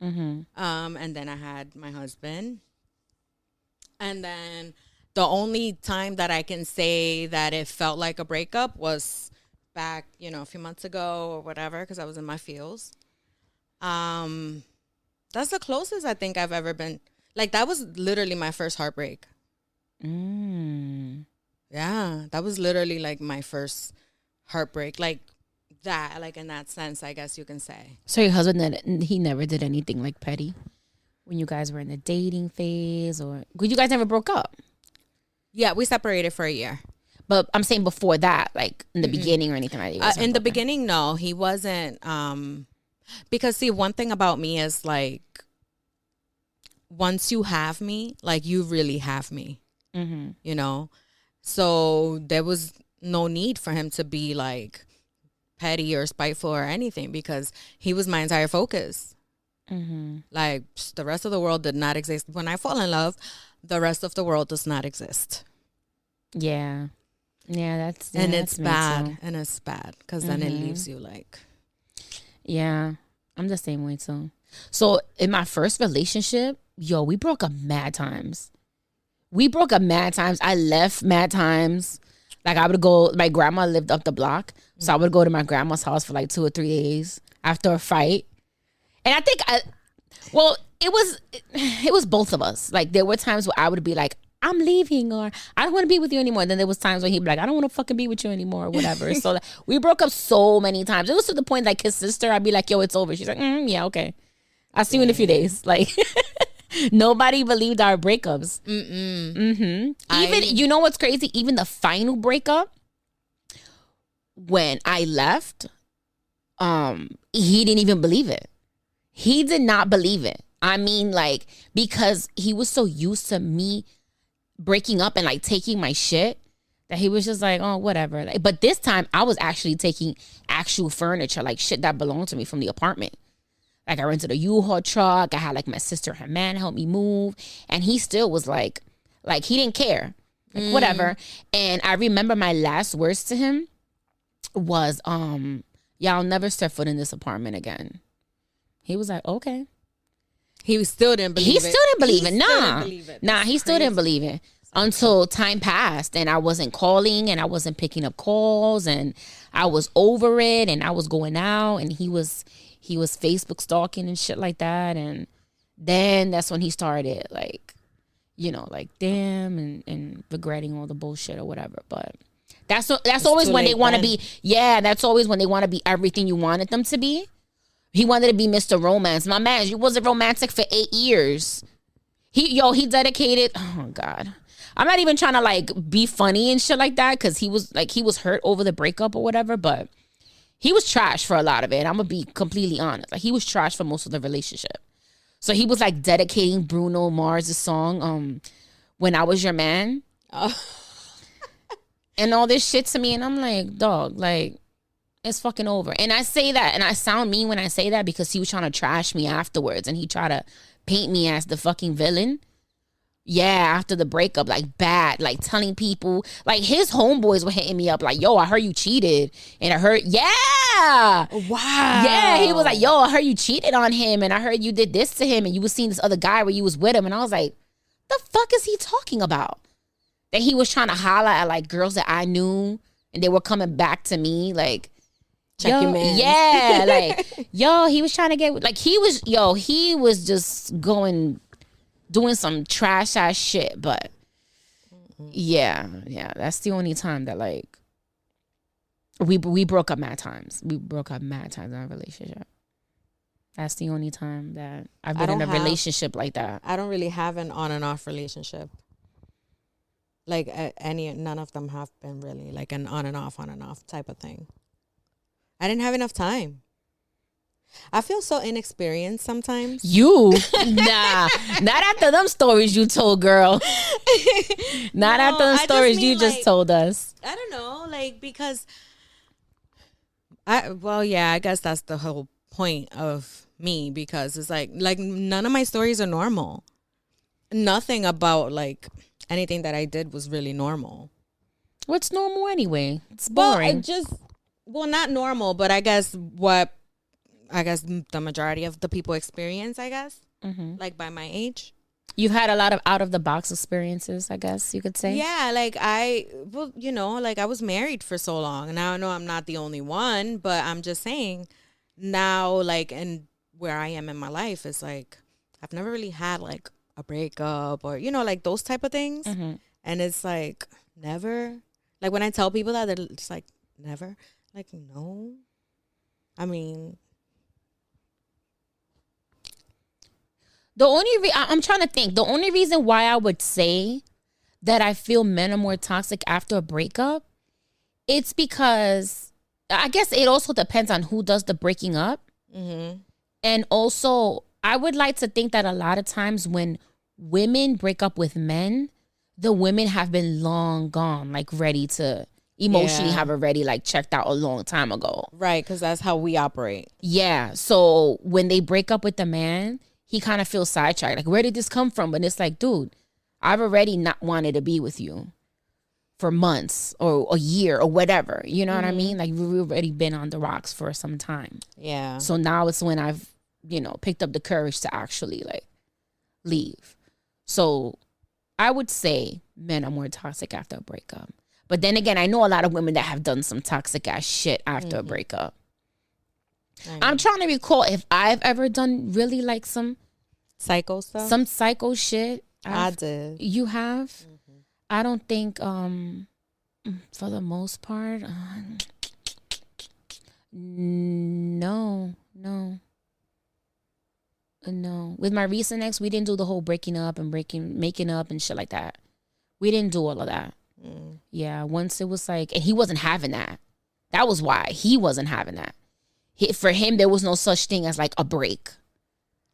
Mm-hmm. And then I had my husband. And then the only time that I can say that it felt like a breakup was back, a few months ago or whatever, because I was in my feels. That's the closest I think I've ever been. Like, that was literally my first heartbreak. Yeah, that was literally like my first heartbreak. Like that, like in that sense, I guess you can say. So your husband, he never did anything like petty when you guys were in the dating phase, or you guys never broke up? Yeah, we separated for a year. But I'm saying before that, like in the beginning or anything like that. In the beginning, no, he wasn't. Because see, one thing about me is like, once you have me, like you really have me, So there was no need for him to be like petty or spiteful or anything, because he was my entire focus. Like, the rest of the world did not exist. When I fall in love, the rest of the world does not exist. Yeah. Yeah, that's and yeah, it's that's me bad. too. And it's bad because then it leaves you like. Yeah, I'm the same way too. So in my first relationship, yo, we broke up mad times. I left mad times. Like I would go, my grandma lived up the block. So I would go to my grandma's house for like 2 or 3 days after a fight. And I think it was both of us. Like there were times where I would be like, I'm leaving, or I don't want to be with you anymore. And then there was times when he'd be like, I don't want to fucking be with you anymore, or whatever. So like, we broke up so many times. It was to the point like his sister, I'd be like, yo, it's over. She's like, yeah, okay. I'll see you in a few days. Like nobody believed our breakups. Even you know what's crazy? Even the final breakup, when I left, he didn't even believe it. He did not believe it. I mean, like, because he was so used to me breaking up and like taking my shit that he was just like, oh, whatever. Like, but this time I was actually taking actual furniture, like shit that belonged to me from the apartment. Like I rented a U-Haul truck. I had like my sister, her man help me move. And he still was like he didn't care. Like whatever. And I remember my last words to him was, y'all never step foot in this apartment again. He was like, okay. He still didn't believe it. He still didn't believe it. Nah, he still crazy. didn't believe it until time passed and I wasn't calling and I wasn't picking up calls and I was over it and I was going out and he was Facebook stalking and shit like that. And then that's when he started like, you know, like damn and regretting all the bullshit or whatever. But that's always when they want to be. Yeah, that's always when they want to be everything you wanted them to be. He wanted to be Mr. Romance. My man, you wasn't romantic for 8 years. He dedicated. Oh God, I'm not even trying to like be funny and shit like that because he was hurt over the breakup or whatever. But he was trash for a lot of it. I'm gonna be completely honest. Like he was trash for most of the relationship. So he was like dedicating Bruno Mars' song, "When I Was Your Man," and all this shit to me, and I'm like, dog, like. It's fucking over. And I say that, and I sound mean when I say that because he was trying to trash me afterwards and he tried to paint me as the fucking villain. Yeah, after the breakup, like bad, like telling people, like his homeboys were hitting me up like, yo, I heard you cheated. And I heard, yeah. Wow. Yeah, he was like, yo, I heard you cheated on him and I heard you did this to him and you was seeing this other guy where you was with him. And I was like, the fuck is he talking about? That he was trying to holler at like girls that I knew and they were coming back to me like, check your man. Yeah, like, yo, he was trying to get, like, he was just doing some trash ass shit, but yeah, that's the only time that, like, we broke up mad times. We broke up mad times in our relationship. That's the only time that I've been in a relationship like that. I don't really have an on and off relationship. Like, none of them have been really, like, an on and off type of thing. I didn't have enough time. I feel so inexperienced sometimes. You? Nah. Not after them stories you told, girl. Not after them stories you just told us. I don't know, like, because I guess that's the whole point of me, because it's like none of my stories are normal. Nothing about like anything that I did was really normal. What's normal anyway? It's boring. Well, not normal, but I guess the majority of the people experience, I guess, like by my age. You've had a lot of out of the box experiences, I guess you could say. Yeah, like I was married for so long, and now I know I'm not the only one, but I'm just saying now, like, and where I am in my life is like, I've never really had like a breakup or, you know, like those type of things. And it's like, never. Like when I tell people that, they're just like, never. Like, no. I mean, I'm trying to think. The only reason why I would say that I feel men are more toxic after a breakup, it's because I guess it also depends on who does the breaking up. And also, I would like to think that a lot of times when women break up with men, the women have been long gone, like ready to emotionally have already like checked out a long time ago. Right, because that's how we operate. Yeah. So when they break up with the man, he kind of feels sidetracked. Like, where did this come from? But it's like, dude, I've already not wanted to be with you for months or a year or whatever. You know what I mean? Like we've already been on the rocks for some time. Yeah. So now it's when I've, picked up the courage to actually like leave. So I would say men are more toxic after a breakup. But then again, I know a lot of women that have done some toxic ass shit after a breakup. I'm trying to recall if I've ever done really like some psycho stuff. Some psycho shit. I did. You have? I don't think for the most part no. With my recent ex, we didn't do the whole breaking up and making up and shit like that. We didn't do all of that. Yeah, once it was like, and he wasn't having that. That was why he wasn't having that. For him, there was no such thing as like a break.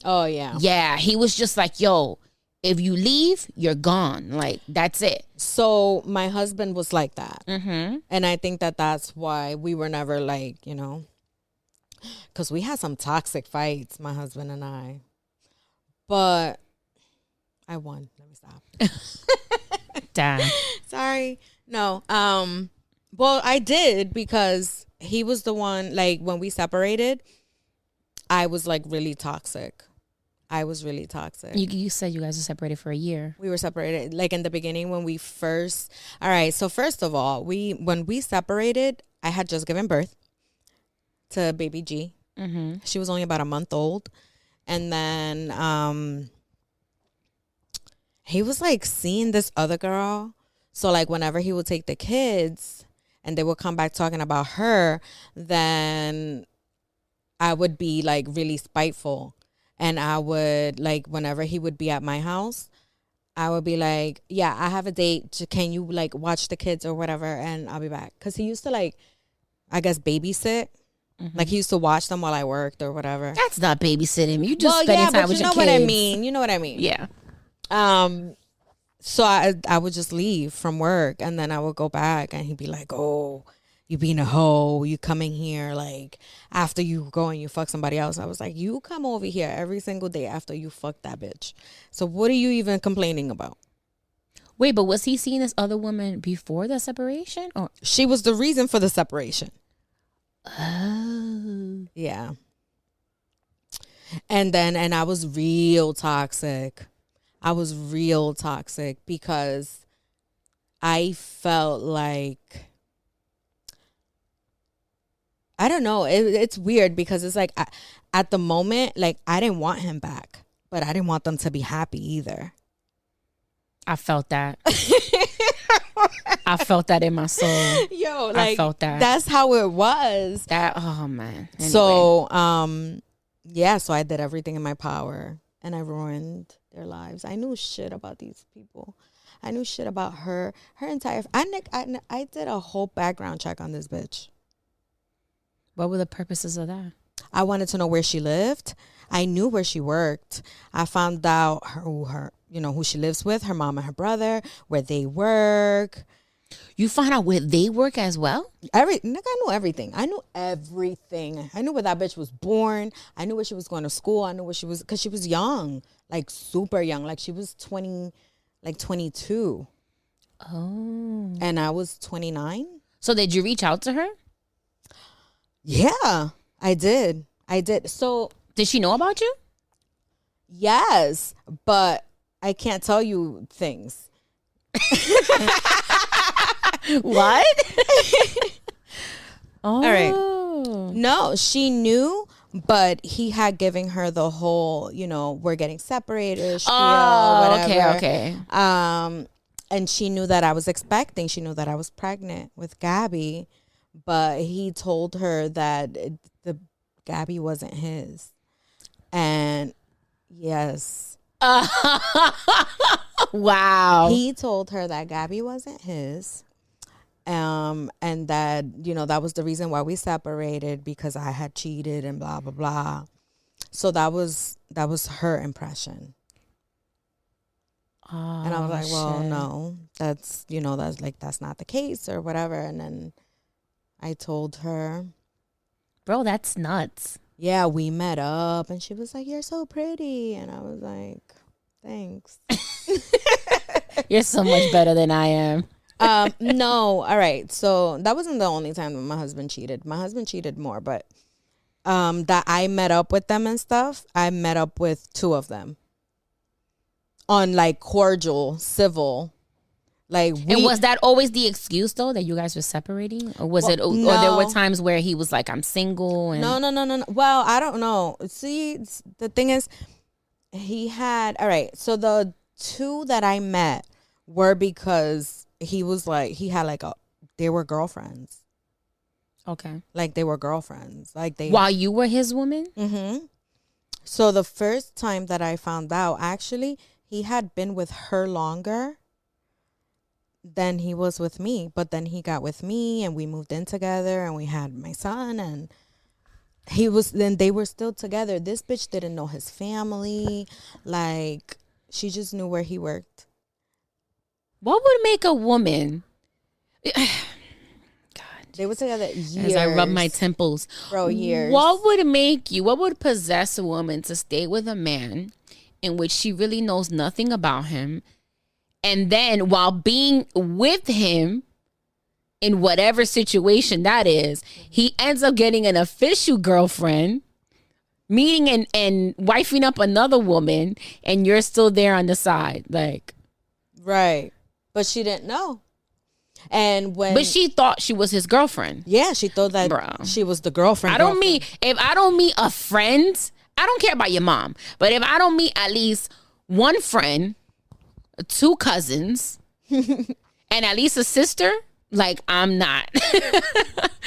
Oh, yeah. Yeah, he was just like, yo, if you leave, you're gone. Like, that's it. So my husband was like that. Mm-hmm. And I think that that's why we were never like, because we had some toxic fights, my husband and I. But I won. Let me stop. Damn. Sorry. No. Well, I did because he was the one, like, when we separated, I was like really toxic. I was really toxic. You said you guys were separated for a year. We were separated, like in the beginning when we first. All right. So first of all, when we separated, I had just given birth to baby G. Mm-hmm. She was only about a month old, and then he was like seeing this other girl. So like whenever he would take the kids, and they would come back talking about her, then I would be like really spiteful. And I would, like, whenever he would be at my house, I would be like, yeah, I have a date. Can you, like, watch the kids or whatever? And I'll be back. Because he used to, like, I guess, babysit. Mm-hmm. Like, he used to watch them while I worked or whatever. That's not babysitting. You just spending time with your kids. You know what I mean. You know what I mean. Yeah. So I would just leave from work. And then I would go back. And he'd be like, oh, you being a hoe, you coming here like after you go and you fuck somebody else. I was like, you come over here every single day after you fuck that bitch. So what are you even complaining about? Wait, but was he seeing this other woman before the separation? Or she was the reason for the separation. Oh. Yeah. And I was real toxic. Because I felt like, I don't know. It's weird because it's like at the moment, like I didn't want him back, but I didn't want them to be happy either. I felt that. I felt that in my soul. Yo, like I felt that. That's how it was. Oh man. Anyway. So, yeah. So I did everything in my power, and I ruined their lives. I knew shit about these people. I knew shit about her entire. I did a whole background check on this bitch. What were the purposes of that? I wanted to know where she lived. I knew where she worked. I found out who she lives with, her mom and her brother, where they work. You found out where they work as well? I knew everything. I knew everything. I knew where that bitch was born. I knew where she was going to school. I knew where she was, because she was young, like super young. Like she was 20, like 22. Oh. And I was 29. So did you reach out to her? Yeah, I did. So did she know about you? Yes, but I can't tell you things. What? Oh. All right. No, she knew, but he had given her the whole, we're getting separated. Spiel, whatever. Okay. And she knew that I was expecting. She knew that I was pregnant with Gabby. But he told her that the Gabby wasn't his. And yes. Wow. He told her that Gabby wasn't his. And that, that was the reason why we separated, because I had cheated and blah, blah, blah. So that was her impression. Oh, and I was like, well, shit. no, that's not the case or whatever. And then I told her. Bro, that's nuts. Yeah, we met up and she was like, you're so pretty. And I was like, thanks. You're so much better than I am. No, all right. So that wasn't the only time that my husband cheated. My husband cheated more, but that I met up with them and stuff. I met up with two of them on like cordial, civil. Like And was that always the excuse though that you guys were separating, or was it? Or there were times where he was like, "I'm single." And No. Well, I don't know. See, the thing is, he had all right. So the two that I met were because he was like he had like they were girlfriends. Okay. Like they were girlfriends. Like they while you were his woman. Mm-hmm. So the first time that I found out, actually, he had been with her longer than he was with me. But then he got with me and we moved in together and we had my son and they were still together. This bitch didn't know his family. Like, she just knew where he worked. What would make a woman? They were together years. As I rub my temples. Bro, years. What would possess a woman to stay with a man in which she really knows nothing about him, and then while being with him in whatever situation that is, he ends up getting an official girlfriend, meeting and wifing up another woman, and you're still there on the side, like, right? But she didn't know. But she thought she was his girlfriend. Yeah, she thought that she was the girlfriend. If I don't meet a friend, I don't care about your mom. But if I don't meet at least one friend, two cousins, and at least a sister, like, I'm not.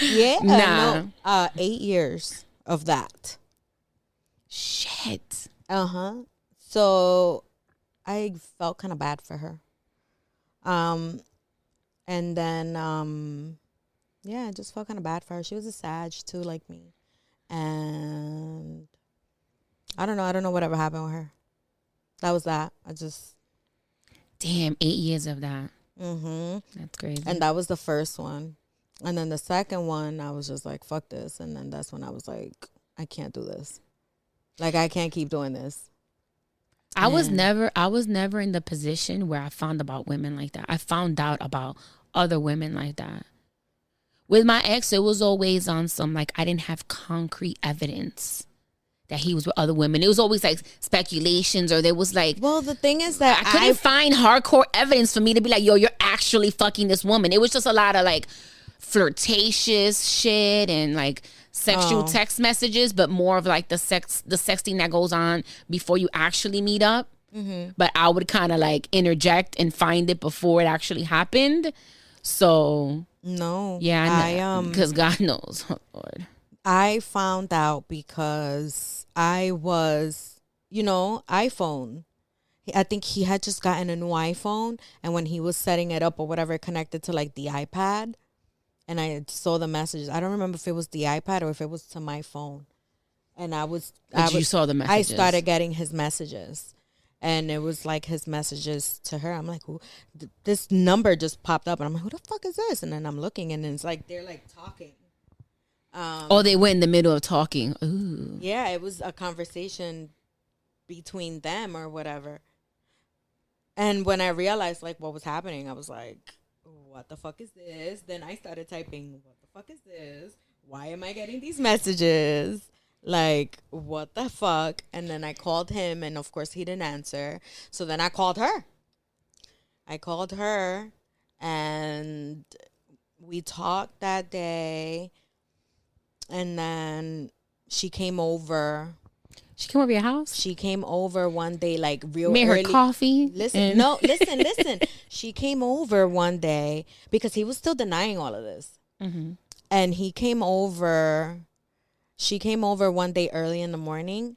Yeah, nah. No, 8 years of that. Shit. So I felt kind of bad for her. And then, I just felt kind of bad for her. She was a Sag too, like me. And I don't know whatever happened with her. That was that. Damn, 8 years of that. Mm-hmm. That's crazy. And that was the first one. And then the second one, I was just like, fuck this. And then that's when I was like, I can't do this. Like, I can't keep doing this. I was never in the position where I found about women like that. I found out about other women like that. With my ex, it was always on some, like, I didn't have concrete evidence that he was with other women. It was always like speculations, or there was like, well, the thing is that I couldn't find hardcore evidence for me to be like, yo, you're actually fucking this woman. It was just a lot of like flirtatious shit and like sexual text messages, but more of like the sexting that goes on before you actually meet up. Mm-hmm. But I would kind of like interject and find it before it actually happened. So no, yeah, because God knows, oh, Lord. I found out because I was, iPhone. I think he had just gotten a new iPhone, and when he was setting it up or whatever, it connected to like the iPad, and I saw the messages. I don't remember if it was the iPad or if it was to my phone, and you saw the messages. I started getting his messages, and it was like his messages to her. I'm like, who? This number just popped up, and I'm like, who the fuck is this? And then I'm looking, and it's like they're like talking. They went in the middle of talking. Ooh. Yeah, it was a conversation between them or whatever. And when I realized like what was happening, I was like, what the fuck is this? Then I started typing, what the fuck is this? Why am I getting these messages? Like, what the fuck? And then I called him, and of course he didn't answer. So then I called her. And we talked that day. And then she came over. She came over your house? She came over one day, like real made early. Her coffee? Listen. She came over one day because he was still denying all of this. Mm-hmm. And she came over one day early in the morning.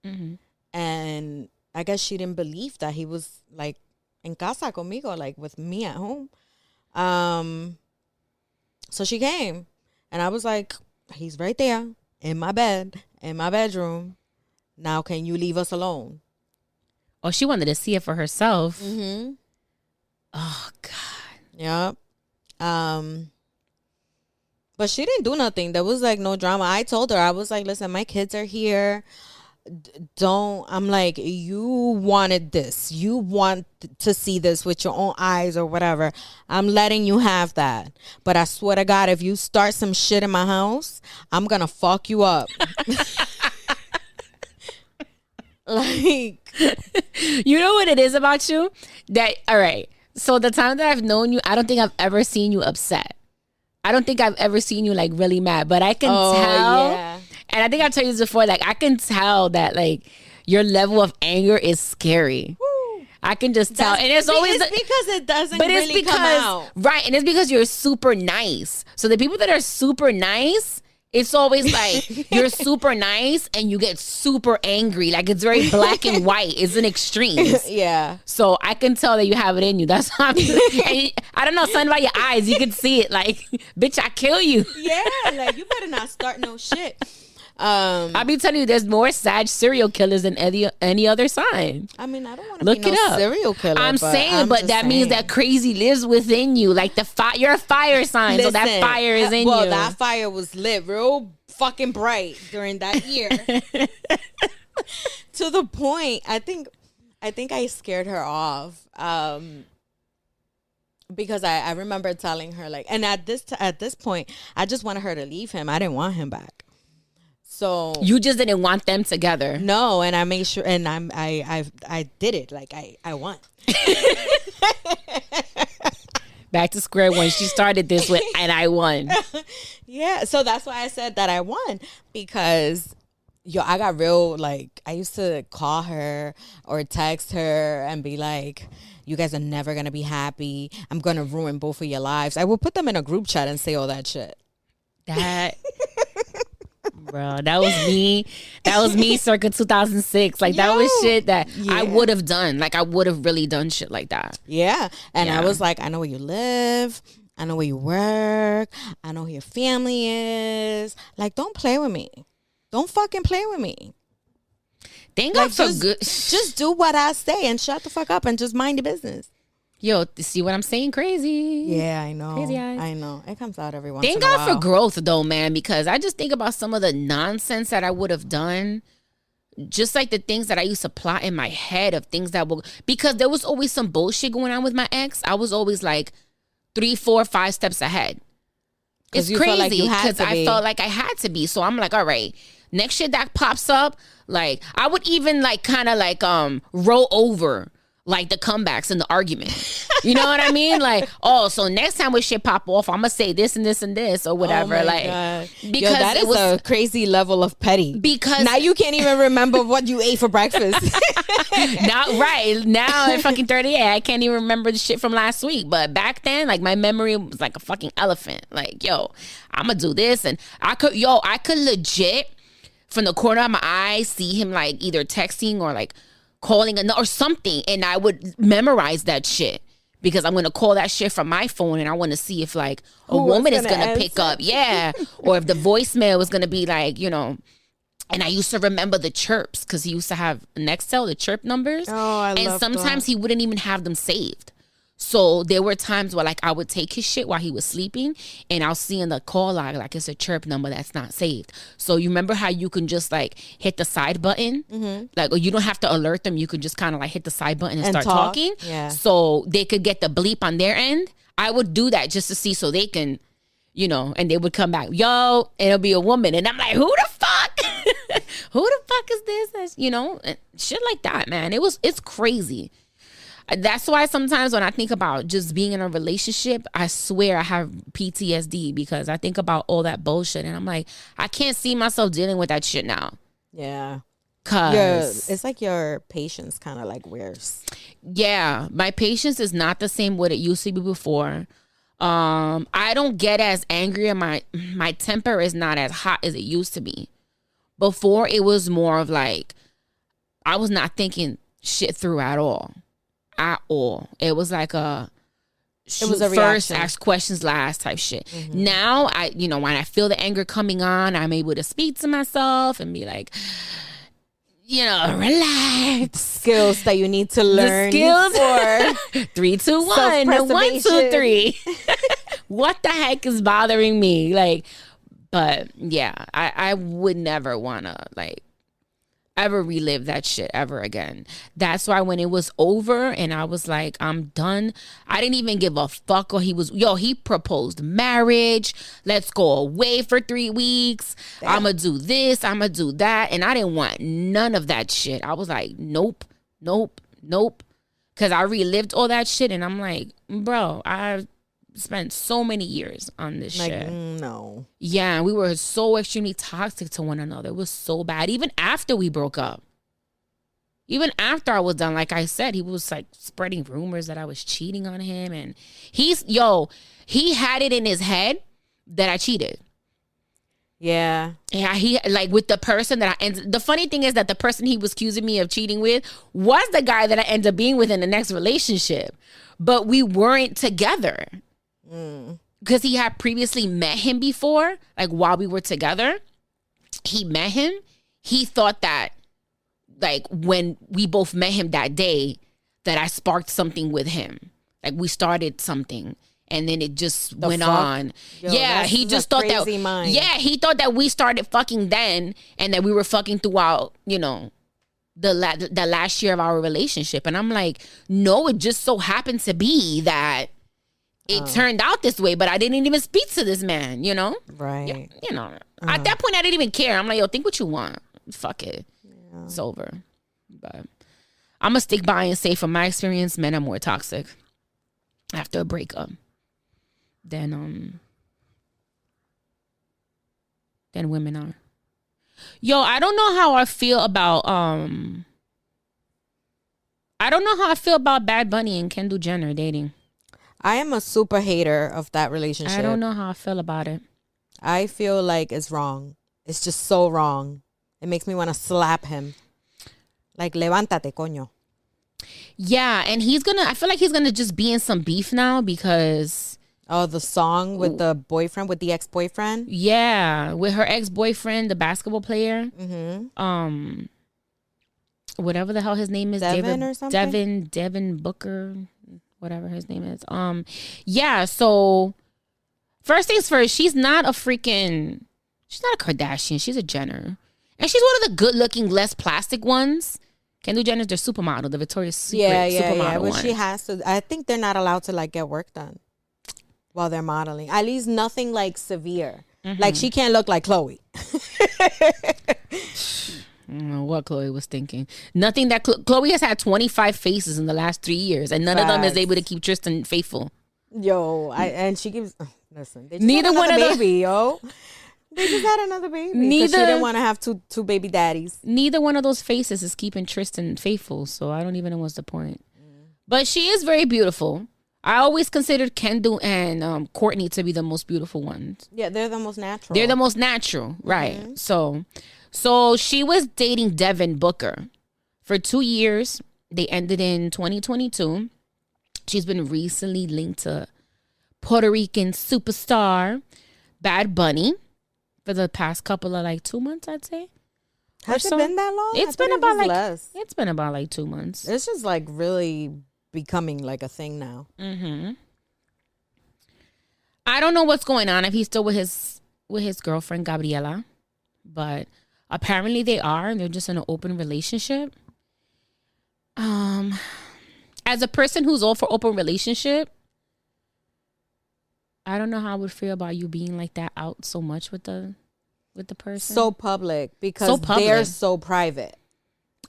Mm-hmm. And I guess she didn't believe that he was like en casa conmigo, like with me at home. So she came, and I was like, he's right there in my bed, in my bedroom. Now, can you leave us alone? Oh, she wanted to see it for herself. Mm-hmm. Oh, God. Yep. But she didn't do nothing. There was like no drama. I told her, I was like, listen, my kids are here. don't, I'm like, you wanted this. You want to see this with your own eyes or whatever. I'm letting you have that. But I swear to God, if you start some shit in my house, I'm going to fuck you up. Like, you know what it is about you? That, all right. So the time that I've known you, I don't think I've ever seen you upset. I don't think I've ever seen you like really mad, but I can tell. Yeah. And I think I've told you this before. Like, I can tell that like your level of anger is scary. Woo. I can just tell. And it's always because it doesn't really come out. Right. And it's because you're super nice. So the people that are super nice, it's always like you're super nice and you get super angry. Like, it's very black and white. It's an extreme. Yeah. So I can tell that you have it in you. That's how I'm and I don't know, something about your eyes. You can see it. Like, bitch, I kill you. Yeah. Like, you better not start no shit. I'll be telling you, there's more Sag serial killers than any other sign. I mean, I don't want to be no serial killer. I'm saying, but that means that crazy lives within you. Like, you're a fire sign, so that fire is in you. Well, that fire was lit real fucking bright during that year. To the point, I think I scared her off. Because I remember telling her, like, and at this point, I just wanted her to leave him. I didn't want him back. So you just didn't want them together. No, and I made sure, and I did it. Like, I won. Back to square one. She started this with, and I won. Yeah, so that's why I said that I won, because I got real, like, I used to call her or text her and be like, you guys are never gonna be happy. I'm gonna ruin both of your lives. I will put them in a group chat and say all that shit. Bro, that was me. That was me circa 2006. Like, that was shit that I would have done. Like, I would have really done shit like that. Yeah. And I was like, I know where you live. I know where you work. I know who your family is. Like, don't play with me. Don't fucking play with me. Thank God for good. Just do what I say and shut the fuck up and just mind your business. Yo, see what I'm saying? Crazy. Yeah, I know. Crazy eyes. I know. It comes out every once in a Thank while. God for growth, though, man, because I just think about some of the nonsense that I would have done. Just like the things that I used to plot in my head of things that will, because there was always some bullshit going on with my ex. I was always like 3, 4, 5 steps ahead. It's crazy because I felt like I had to be. So I'm like, all right, next shit that pops up, like I would even like kind of like roll over like the comebacks and the argument. You know what I mean? Like, oh, so next time when shit pop off, I'm gonna say this and this and this or whatever. Oh my like, God. because that is a crazy level of petty. Because now you can't even remember what you ate for breakfast. now at fucking 38, I can't even remember the shit from last week. But back then, like my memory was like a fucking elephant. Like, yo, I'm gonna do this, and I could legit from the corner of my eye see him like either texting or like calling or something, and I would memorize that shit because I'm gonna call that shit from my phone, and I want to see if like a woman is gonna pick up, or if the voicemail is gonna be like, you know. And I used to remember the chirps because he used to have Nextel, the chirp numbers, and sometimes he wouldn't even have them saved. So there were times where like I would take his shit while he was sleeping, and I'll see in the call log like it's a chirp number that's not saved. So you remember how you can just like hit the side button, like, or you don't have to alert them. You can just kind of like hit the side button and start talking. Yeah. So they could get the bleep on their end. I would do that just to see so they can, you know, and they would come back, yo, and it'll be a woman, and I'm like, who the fuck? Who the fuck is this? That's, you know, and shit like that, man. It's crazy. That's why sometimes when I think about just being in a relationship, I swear I have PTSD because I think about all that bullshit and I'm like, I can't see myself dealing with that shit now. Yeah. Cause it's like your patience kind of like wears. Yeah. My patience is not the same what it used to be before. I don't get as angry, and my temper is not as hot as it used to be. Before it was more of like, I was not thinking shit through at all. It was like a first ask questions last type shit. Now when I feel the anger coming on, I'm able to speak to myself and be like, you know, relax. Skills that you need to learn. The skills. 3, 2, 1. 1, 2, 3. What the heck is bothering me? Like, but yeah, I would never want to like ever relive that shit ever again. That's why when it was over and I was like, I'm done, I didn't even give a fuck. Or he proposed marriage. Let's go away for 3 weeks. I'ma do this, I'ma do that. And I didn't want none of that shit. I was like, nope. Because I relived all that shit and I'm like, bro, I spent so many years on this shit. No. Yeah, we were so extremely toxic to one another. It was so bad. Even after we broke up. Even after I was done, like I said, he was like spreading rumors that I was cheating on him. And he had it in his head that I cheated. Yeah. Yeah, he like with the person that the funny thing is that the person he was accusing me of cheating with was the guy that I ended up being with in the next relationship. But we weren't together. Because he had previously met him before, like while we were together. He met him. He thought that like when we both met him that day that I sparked something with him. Like we started something and then it just went on. Yo, yeah, he just thought that he thought that we started fucking then and that we were fucking throughout, the last year of our relationship. And I'm like, no, it just so happened to be that it turned out this way, but I didn't even speak to this man, Right. At that point, I didn't even care. I'm like, yo, think what you want. Fuck it. Yeah. It's over. But I'm going to stick by and say from my experience, men are more toxic after a breakup than women are. Yo, I don't know how I feel about Bad Bunny and Kendall Jenner dating. I am a super hater of that relationship. I don't know how I feel about it. I feel like it's wrong. It's just so wrong. It makes me want to slap him. Like, levántate, coño. Yeah, and I feel like he's going to just be in some beef now because... Oh, the song with the boyfriend, with the ex-boyfriend? Yeah, with her ex-boyfriend, the basketball player. Mm-hmm. Whatever the hell his name is. Devin Booker... whatever his name is. Yeah, so first things first, she's not a Kardashian, she's a Jenner. And she's one of the good looking, less plastic ones. Kendall Jenner's their supermodel, the Victoria's Secret supermodel one. But she has to, I think they're not allowed to like get work done while they're modeling. At least nothing like severe. Mm-hmm. Like she can't look like Chloe. I don't know what Chloe was thinking. Nothing that Chloe has had 25 faces in the last 3 years, and none of them is able to keep Tristan faithful. Yo, and she gives. Listen, they just neither one of baby, yo. They just had another baby. Neither she didn't want to have two baby daddies. Neither one of those faces is keeping Tristan faithful, so I don't even know what's the point. But she is very beautiful. I always considered Kendall and Courtney to be the most beautiful ones. Yeah, they're the most natural. They're the most natural, right? Mm-hmm. So she was dating Devin Booker for 2 years. They ended in 2022. She's been recently linked to Puerto Rican superstar Bad Bunny for the past couple of 2 months, I'd say. Has it been that long? It's been about 2 months. It's just really becoming a thing now. Mm-hmm. I don't know what's going on if he's still with his girlfriend Gabriela, but apparently they are, and they're just in an open relationship. As a person who's all for open relationship, I don't know how I would feel about you being like that out so much with the person. So public because they're so private.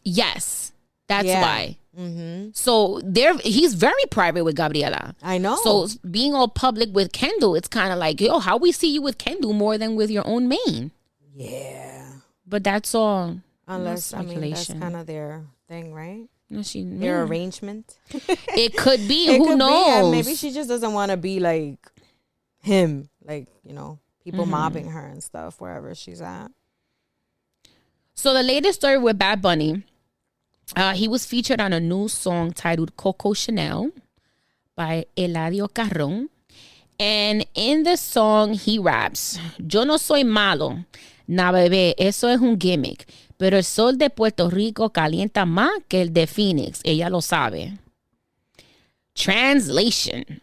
Yes, that's why. Mm-hmm. So he's very private with Gabriela. I know. So being all public with Kendall, it's kind of like, yo, how we see you with Kendall more than with your own main. Yeah. But that's all. Unless, that's kind of their thing, right? No, their arrangement. It could be. Who knows? Maybe she just doesn't want to be like him. People mobbing her and stuff wherever she's at. So the latest story with Bad Bunny, he was featured on a new song titled Coco Chanel by Eladio Carrón. And in the song, he raps, Yo no soy malo. Na bebé, eso es un gimmick. Pero el sol de Puerto Rico calienta más que el de Phoenix. Ella lo sabe. Translation.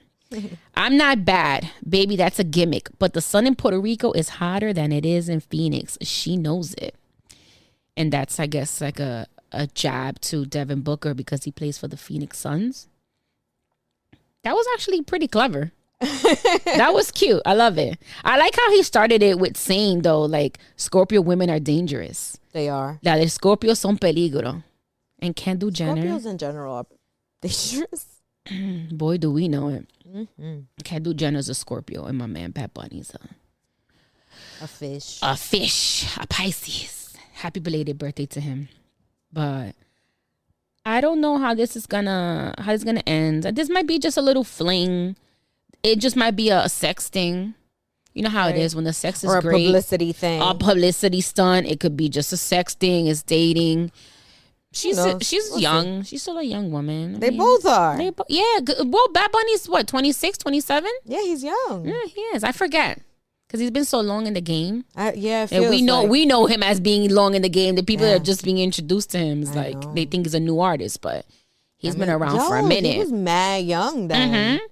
I'm not bad. Baby, that's a gimmick. But the sun in Puerto Rico is hotter than it is in Phoenix. She knows it. And that's, I guess, like a jab to Devin Booker because he plays for the Phoenix Suns. That was actually pretty clever. That was cute. I love it. I like how he started it with saying, though, like, Scorpio women are dangerous. They are. La de Scorpio son peligro. And Kendall Jenner. Scorpios in general are dangerous. Boy, do we know it. Mm-hmm. Kendall Jenner's a Scorpio, and my man Bad Bunny's A fish. A Pisces. Happy belated birthday to him. But I don't know how this is gonna end. This might be just a little fling. It just might be a sex thing. You know how it is when the sex is or a great. publicity thing. A publicity stunt. It could be just a sex thing. It's dating. She's young. She's still a young woman. They both are. Well, Bad Bunny's what, 26, 27? Yeah, he's young. Yeah, he is. I forget. Because he's been so long in the game. And we know him as being long in the game. The people that are just being introduced to him is like, they think he's a new artist, but he's been around for a minute. He was mad young then. Mm-hmm.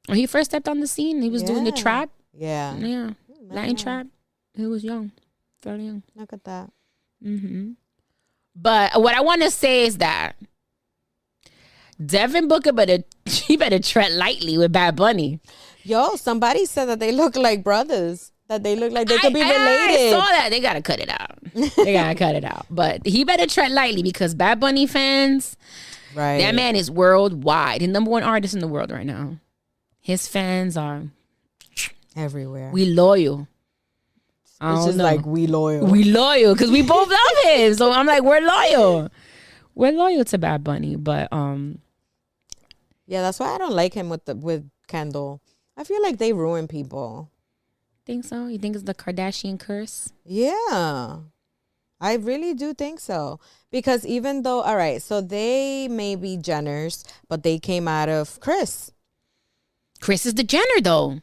When he first stepped on the scene, he was doing the trap. Yeah. Yeah. Latin trap. He was young. Fairly young. Look at that. Mm-hmm. But what I want to say is that Devin Booker better tread lightly with Bad Bunny. Yo, somebody said that they look like brothers. That they look like they could be related. I saw that. They gotta cut it out. But he better tread lightly because Bad Bunny fans, right? That man is worldwide. The number one artist in the world right now. His fans are everywhere. We loyal. It's just like we loyal. We loyal because we both love him. So I'm like, we're loyal. We're loyal to Bad Bunny, but yeah, that's why I don't like him with Kendall. I feel like they ruin people. Think so? You think it's the Kardashian curse? Yeah, I really do think so. Because even though, all right, so they may be Jenners, but they came out of Kris. Kris is the Jenner, though.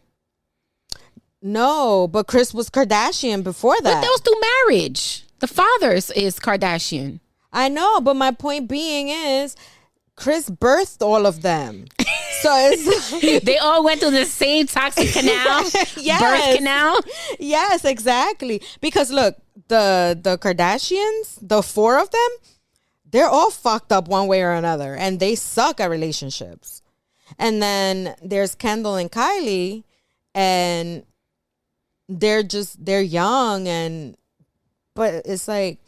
No, but Kris was Kardashian before that. But that was through marriage. The father is Kardashian. I know, but my point being is Kris birthed all of them. So it's they all went through the same toxic canal, birth canal. Yes, exactly. Because look, the Kardashians, the four of them, they're all fucked up one way or another, and they suck at relationships. And then there's Kendall and Kylie, and they're young, but it's like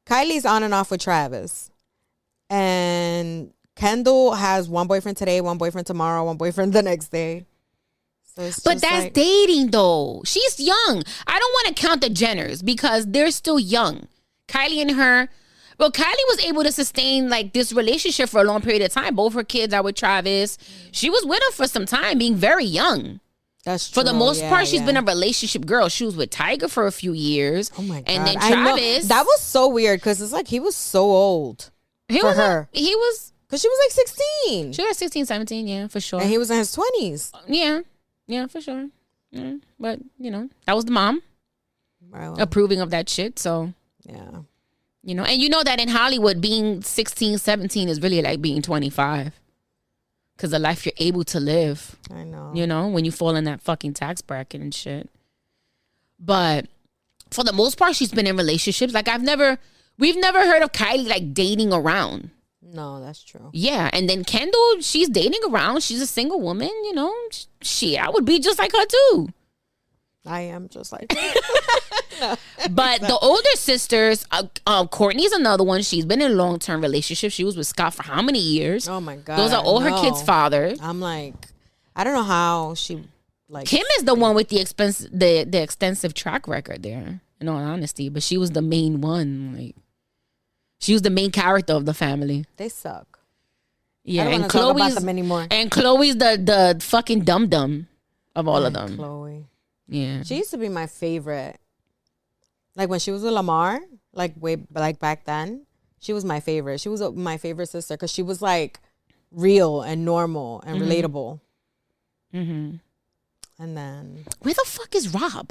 Kylie's on and off with Travis, and Kendall has one boyfriend today, one boyfriend tomorrow, one boyfriend the next day. So but that's dating, though. She's young. I don't want to count the Jenners because they're still young. Kylie and her. Well, Kylie was able to sustain like this relationship for a long period of time. Both her kids are with Travis. She was with him for some time, being very young. That's true. For the most part, she's been a relationship girl. She was with Tiger for a few years. Oh my God. And then Travis. That was so weird because it's like he was so old for her. He was. Because she was like 16. She was 16, 17, yeah, for sure. And he was in his 20s. Yeah, for sure. Yeah. But, that was the mom approving of that shit. So, yeah. And you know that in Hollywood, being 16, 17 is really like being 25. Because the life you're able to live. I know. When you fall in that fucking tax bracket and shit. But for the most part, she's been in relationships. Like we've never heard of Kylie like dating around. No, that's true. Yeah, and then Kendall, she's dating around. She's a single woman, I would be just like her too. I am just like her. But the older sisters, Courtney's another one. She's been in a long-term relationship. She was with Scott for how many years? Oh my God. Those are all her kids' fathers. I'm like, I don't know how she like. Kim is the one with the extensive track record there, in all honesty. But she was the main one, like. She was the main character of the family. They suck. Yeah, I don't and talk about them anymore. And Chloe's the fucking dum-dum of all of them. Chloe. Yeah. She used to be my favorite. Like when she was with Lamar, like back then, she was my favorite. She was my favorite sister because she was like real and normal and relatable. Mm-hmm. And then where the fuck is Rob?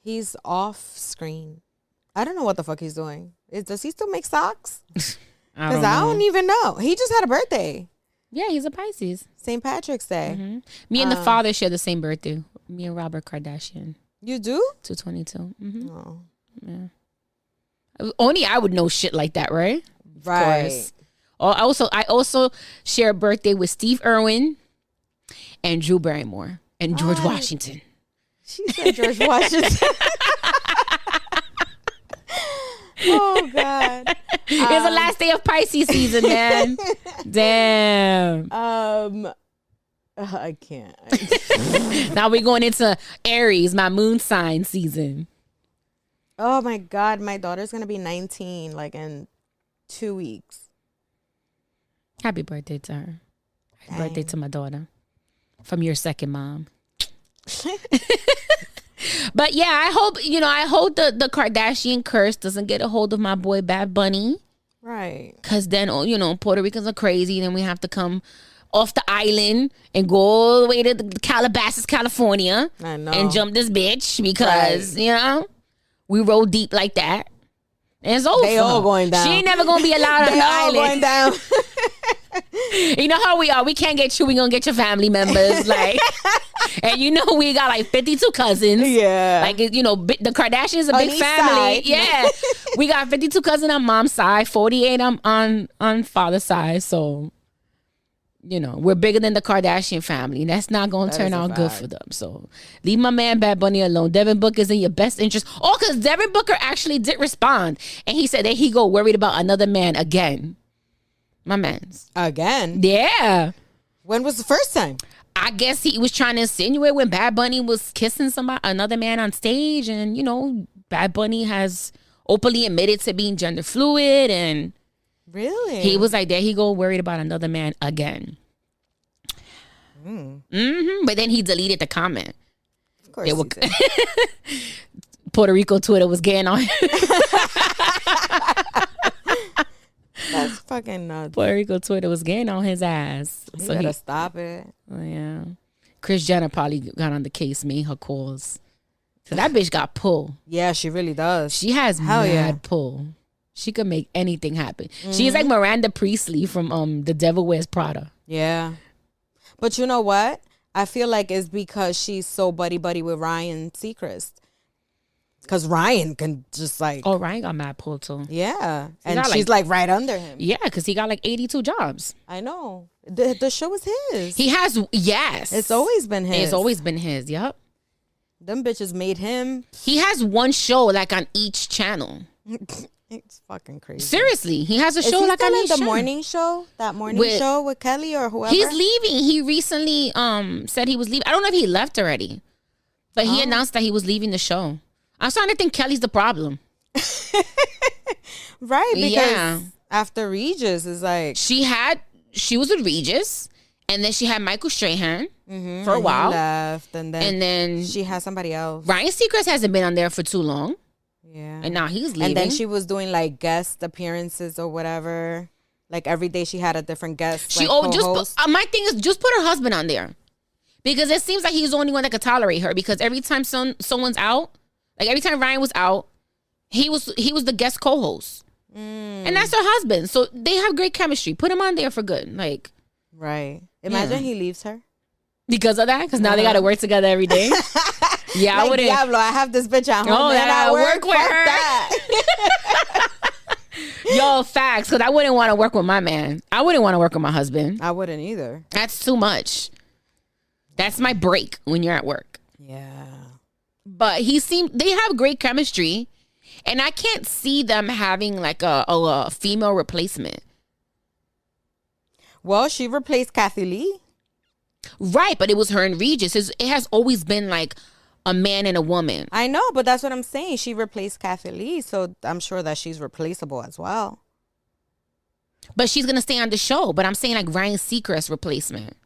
He's off screen. I don't know what the fuck he's doing. Does he still make socks? Because I don't even know. He just had a birthday. Yeah, he's a Pisces. St. Patrick's Day. Mm-hmm. Me and the father share the same birthday. Me and Robert Kardashian. You do? 222. Mm-hmm. Oh. Yeah. Only I would know shit like that, right? Right. Of course. I also share a birthday with Steve Irwin and Drew Barrymore and George Washington. She said George Washington. Oh God. It's the last day of Pisces season, man. Damn. I can't. Now we're going into Aries, my moon sign season. Oh my God, my daughter's gonna be 19 like in 2 weeks. Happy birthday to her. Happy birthday to my daughter. From your second mom. But yeah, I hope the Kardashian curse doesn't get a hold of my boy Bad Bunny. Right. Because then, Puerto Ricans are crazy. Then we have to come off the island and go all the way to the Calabasas, California. I know. And jump this bitch because, we roll deep like that. And it's over. They all going down. She ain't never going to be allowed on the island. Going down. You know how we are. We can't get you. We gonna get your family members. Like, and we got like 52 cousins. Yeah. Like, the Kardashians a big family. Side. Yeah. We got 52 cousins on mom's side, 48 on father's side. So, we're bigger than the Kardashian family. That's not gonna turn out good for them. So leave my man Bad Bunny alone. Devin Booker's in your best interest. Oh, because Devin Booker actually did respond. And he said that he go worried about another man again. My man's. Again? Yeah. When was the first time? I guess he was trying to insinuate when Bad Bunny was kissing another man on stage. And, Bad Bunny has openly admitted to being gender fluid. And really? he was like, there he go, worried about another man again. But then he deleted the comment. Of course he did. Puerto Rico Twitter was getting on him. That's fucking nuts. Puerto Rico Twitter was getting on his ass. You better stop it. Oh, yeah. Kris Jenner probably got on the case, made her calls. So that bitch got pull. Yeah, she really does. She has mad pull. She could make anything happen. She's like Miranda Priestley from The Devil Wears Prada. Yeah. But you know what? I feel like it's because she's so buddy-buddy with Ryan Seacrest. Because Ryan can just like... Oh, Ryan got mad pull too. Yeah. And she's like right under him. Yeah, because he got like 82 jobs. I know. The show is his. He has, yes. It's always been his. It's always been his, yep. Them bitches made him. He has one show like on each channel. It's fucking crazy. Seriously, he has a show like on each the channel. morning show? That morning show with Kelly or whoever? He's leaving. He recently said he was leaving. I don't know if he left already. But he announced that he was leaving the show. I'm starting to think Kelly's the problem. Right, because after Regis is like... She was with Regis, and then she had Michael Strahan for a while. He left, and then she had somebody else. Ryan Seacrest hasn't been on there for too long. Yeah. And now he's leaving. And then she was doing like guest appearances or whatever. Like every day she had a different guest. She co-host. my thing is just put her husband on there. Because it seems like he's the only one that could tolerate her. Because every time someone's out, like every time Ryan was out, he was the guest co-host. And that's her husband. So they have great chemistry. Put him on there for good. Like, right. Imagine he leaves her. Because of that? Because now they got to work together every day. Yeah, like, I wouldn't. Diablo, I have this bitch at home. Oh, and I work with her. That. Yo, facts. Because I wouldn't want to work with my man. I wouldn't want to work with my husband. I wouldn't either. That's too much. That's my break when you're at work. Yeah. But they have great chemistry. And I can't see them having like a female replacement. Well, she replaced Kathy Lee. Right, but it was her and Regis. It has always been like a man and a woman. I know, but that's what I'm saying. She replaced Kathy Lee, so I'm sure that she's replaceable as well. But she's going to stay on the show. But I'm saying like Ryan Seacrest replacement.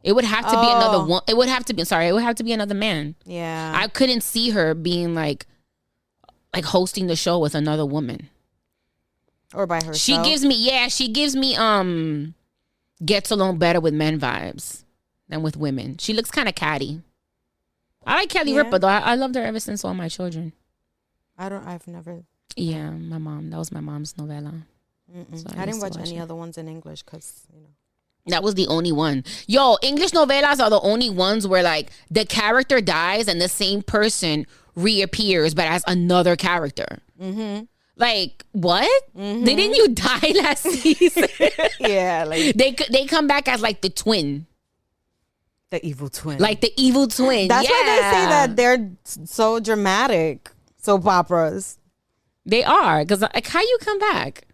It would have to be another one. It would have to be another man. Yeah. I couldn't see her being like hosting the show with another woman. Or by herself. She gives me gets along better with men vibes than with women. She looks kind of catty. I like Kelly Ripa though. I loved her ever since All My Children. I've never. Yeah, my mom. That was my mom's novella. So I didn't watch any other ones in English because, That was the only one. Yo, English novelas are the only ones where like the character dies and the same person reappears but as another character. Like, what? Didn't you die last season? Yeah, like they come back as like the twin. the evil twin. Like the evil twin. That's why they say that they're so dramatic, soap operas. They are. Because like, how you come back?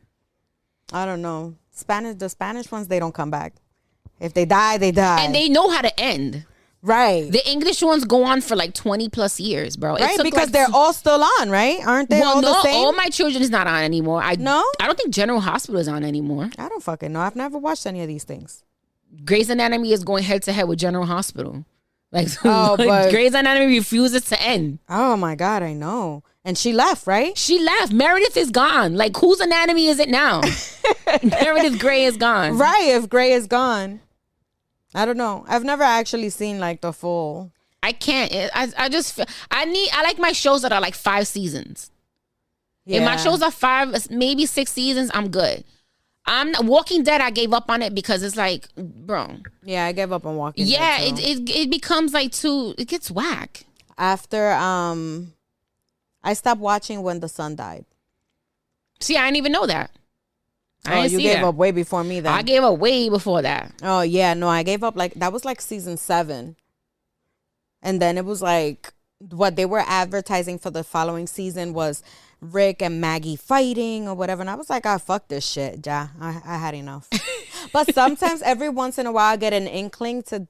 I don't know. The Spanish ones, they don't come back. If they die, they die. And they know how to end. Right. The English ones go on for like 20 plus years, bro. Right, because they're all still on, right? Aren't they all the same? All My Children is not on anymore. No? I don't think General Hospital is on anymore. I don't fucking know. I've never watched any of these things. Grey's Anatomy is going head to head with General Hospital. Like, but Grey's Anatomy refuses to end. Oh my God, I know. And she left, right? She left. Meredith is gone. Like, whose anatomy is it now? Meredith Grey is gone. Right, if Grey is gone. I don't know. I've never actually seen like the full. I can't. I just, I like my shows that are like 5 seasons. Yeah. If my shows are 5, maybe 6 seasons, I'm good. Walking Dead, I gave up on it because it's like, bro. Yeah, I gave up on Walking Dead. Yeah, too. it becomes like it gets whack. After, I stopped watching when the son died. See, I didn't even know that. You gave up way before me then. I gave up way before that. Oh, yeah. No, I gave up that was like season 7. And then it was like what they were advertising for the following season was Rick and Maggie fighting or whatever. And I was like, fuck this shit. Yeah, I had enough. But sometimes every once in a while I get an inkling to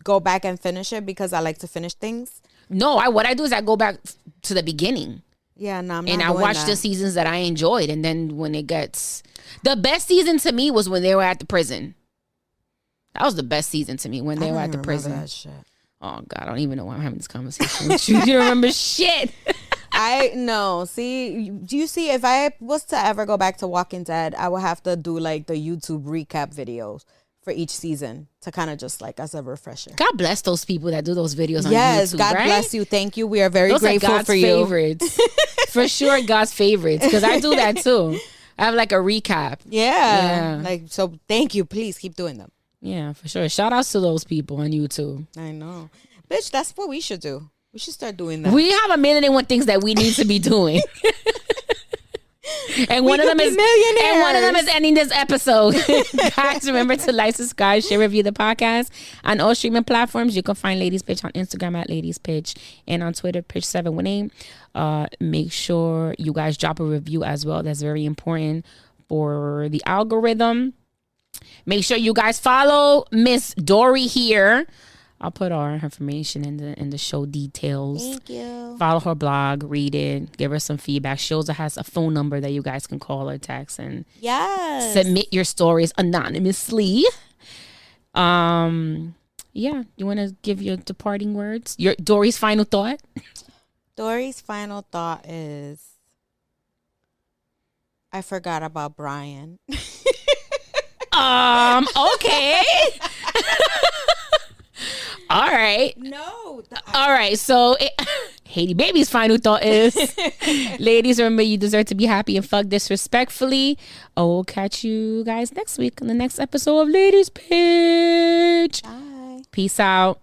go back and finish it because I like to finish things. No, what I do is I go back to the beginning. Yeah, no, I'm not and I doing watch that. the seasons that I enjoyed. And then when it gets... The best season to me was when they were at the prison. That was the best season to me, when they were at the prison. That shit. Oh, God, I don't even know why I'm having this conversation with you. You don't remember shit. I know. See, do you see, if I was to ever go back to Walking Dead, I would have to do like the YouTube recap videos for each season to kind of just like as a refresher. God bless those people that do those videos on YouTube. Yes, God right? bless you. Thank you. We are very those grateful are God's for you. Favorites. For sure, God's favorites. Because I do that too. I have like a recap. Yeah. Like, so thank you. Please keep doing them. Yeah, for sure. Shout outs to those people on YouTube. I know. Bitch, that's what we should do. We should start doing that. We have a million and one things that we need to be doing. And one of them is millionaires. And one of them is ending this episode. Guys, remember to like, subscribe, share, review the podcast on all streaming platforms. You can find Ladies Pitch on Instagram at Ladies Pitch and on Twitter Pitch718. Make sure you guys drop a review as well. That's very important for the algorithm. Make sure you guys follow Miss Dory here. I'll put our information in the show details. Thank you. Follow her blog, read it, give her some feedback. She also has a phone number that you guys can call or text and submit your stories anonymously. Yeah, you want to give your departing words? Your Dory's final thought? Dory's final thought is, I forgot about Brian. Okay. All right. No. All right. So, Haydee Baby's final thought is, ladies, remember you deserve to be happy and fuck disrespectfully. We'll catch you guys next week on the next episode of Ladies Pitch. Bye. Peace out.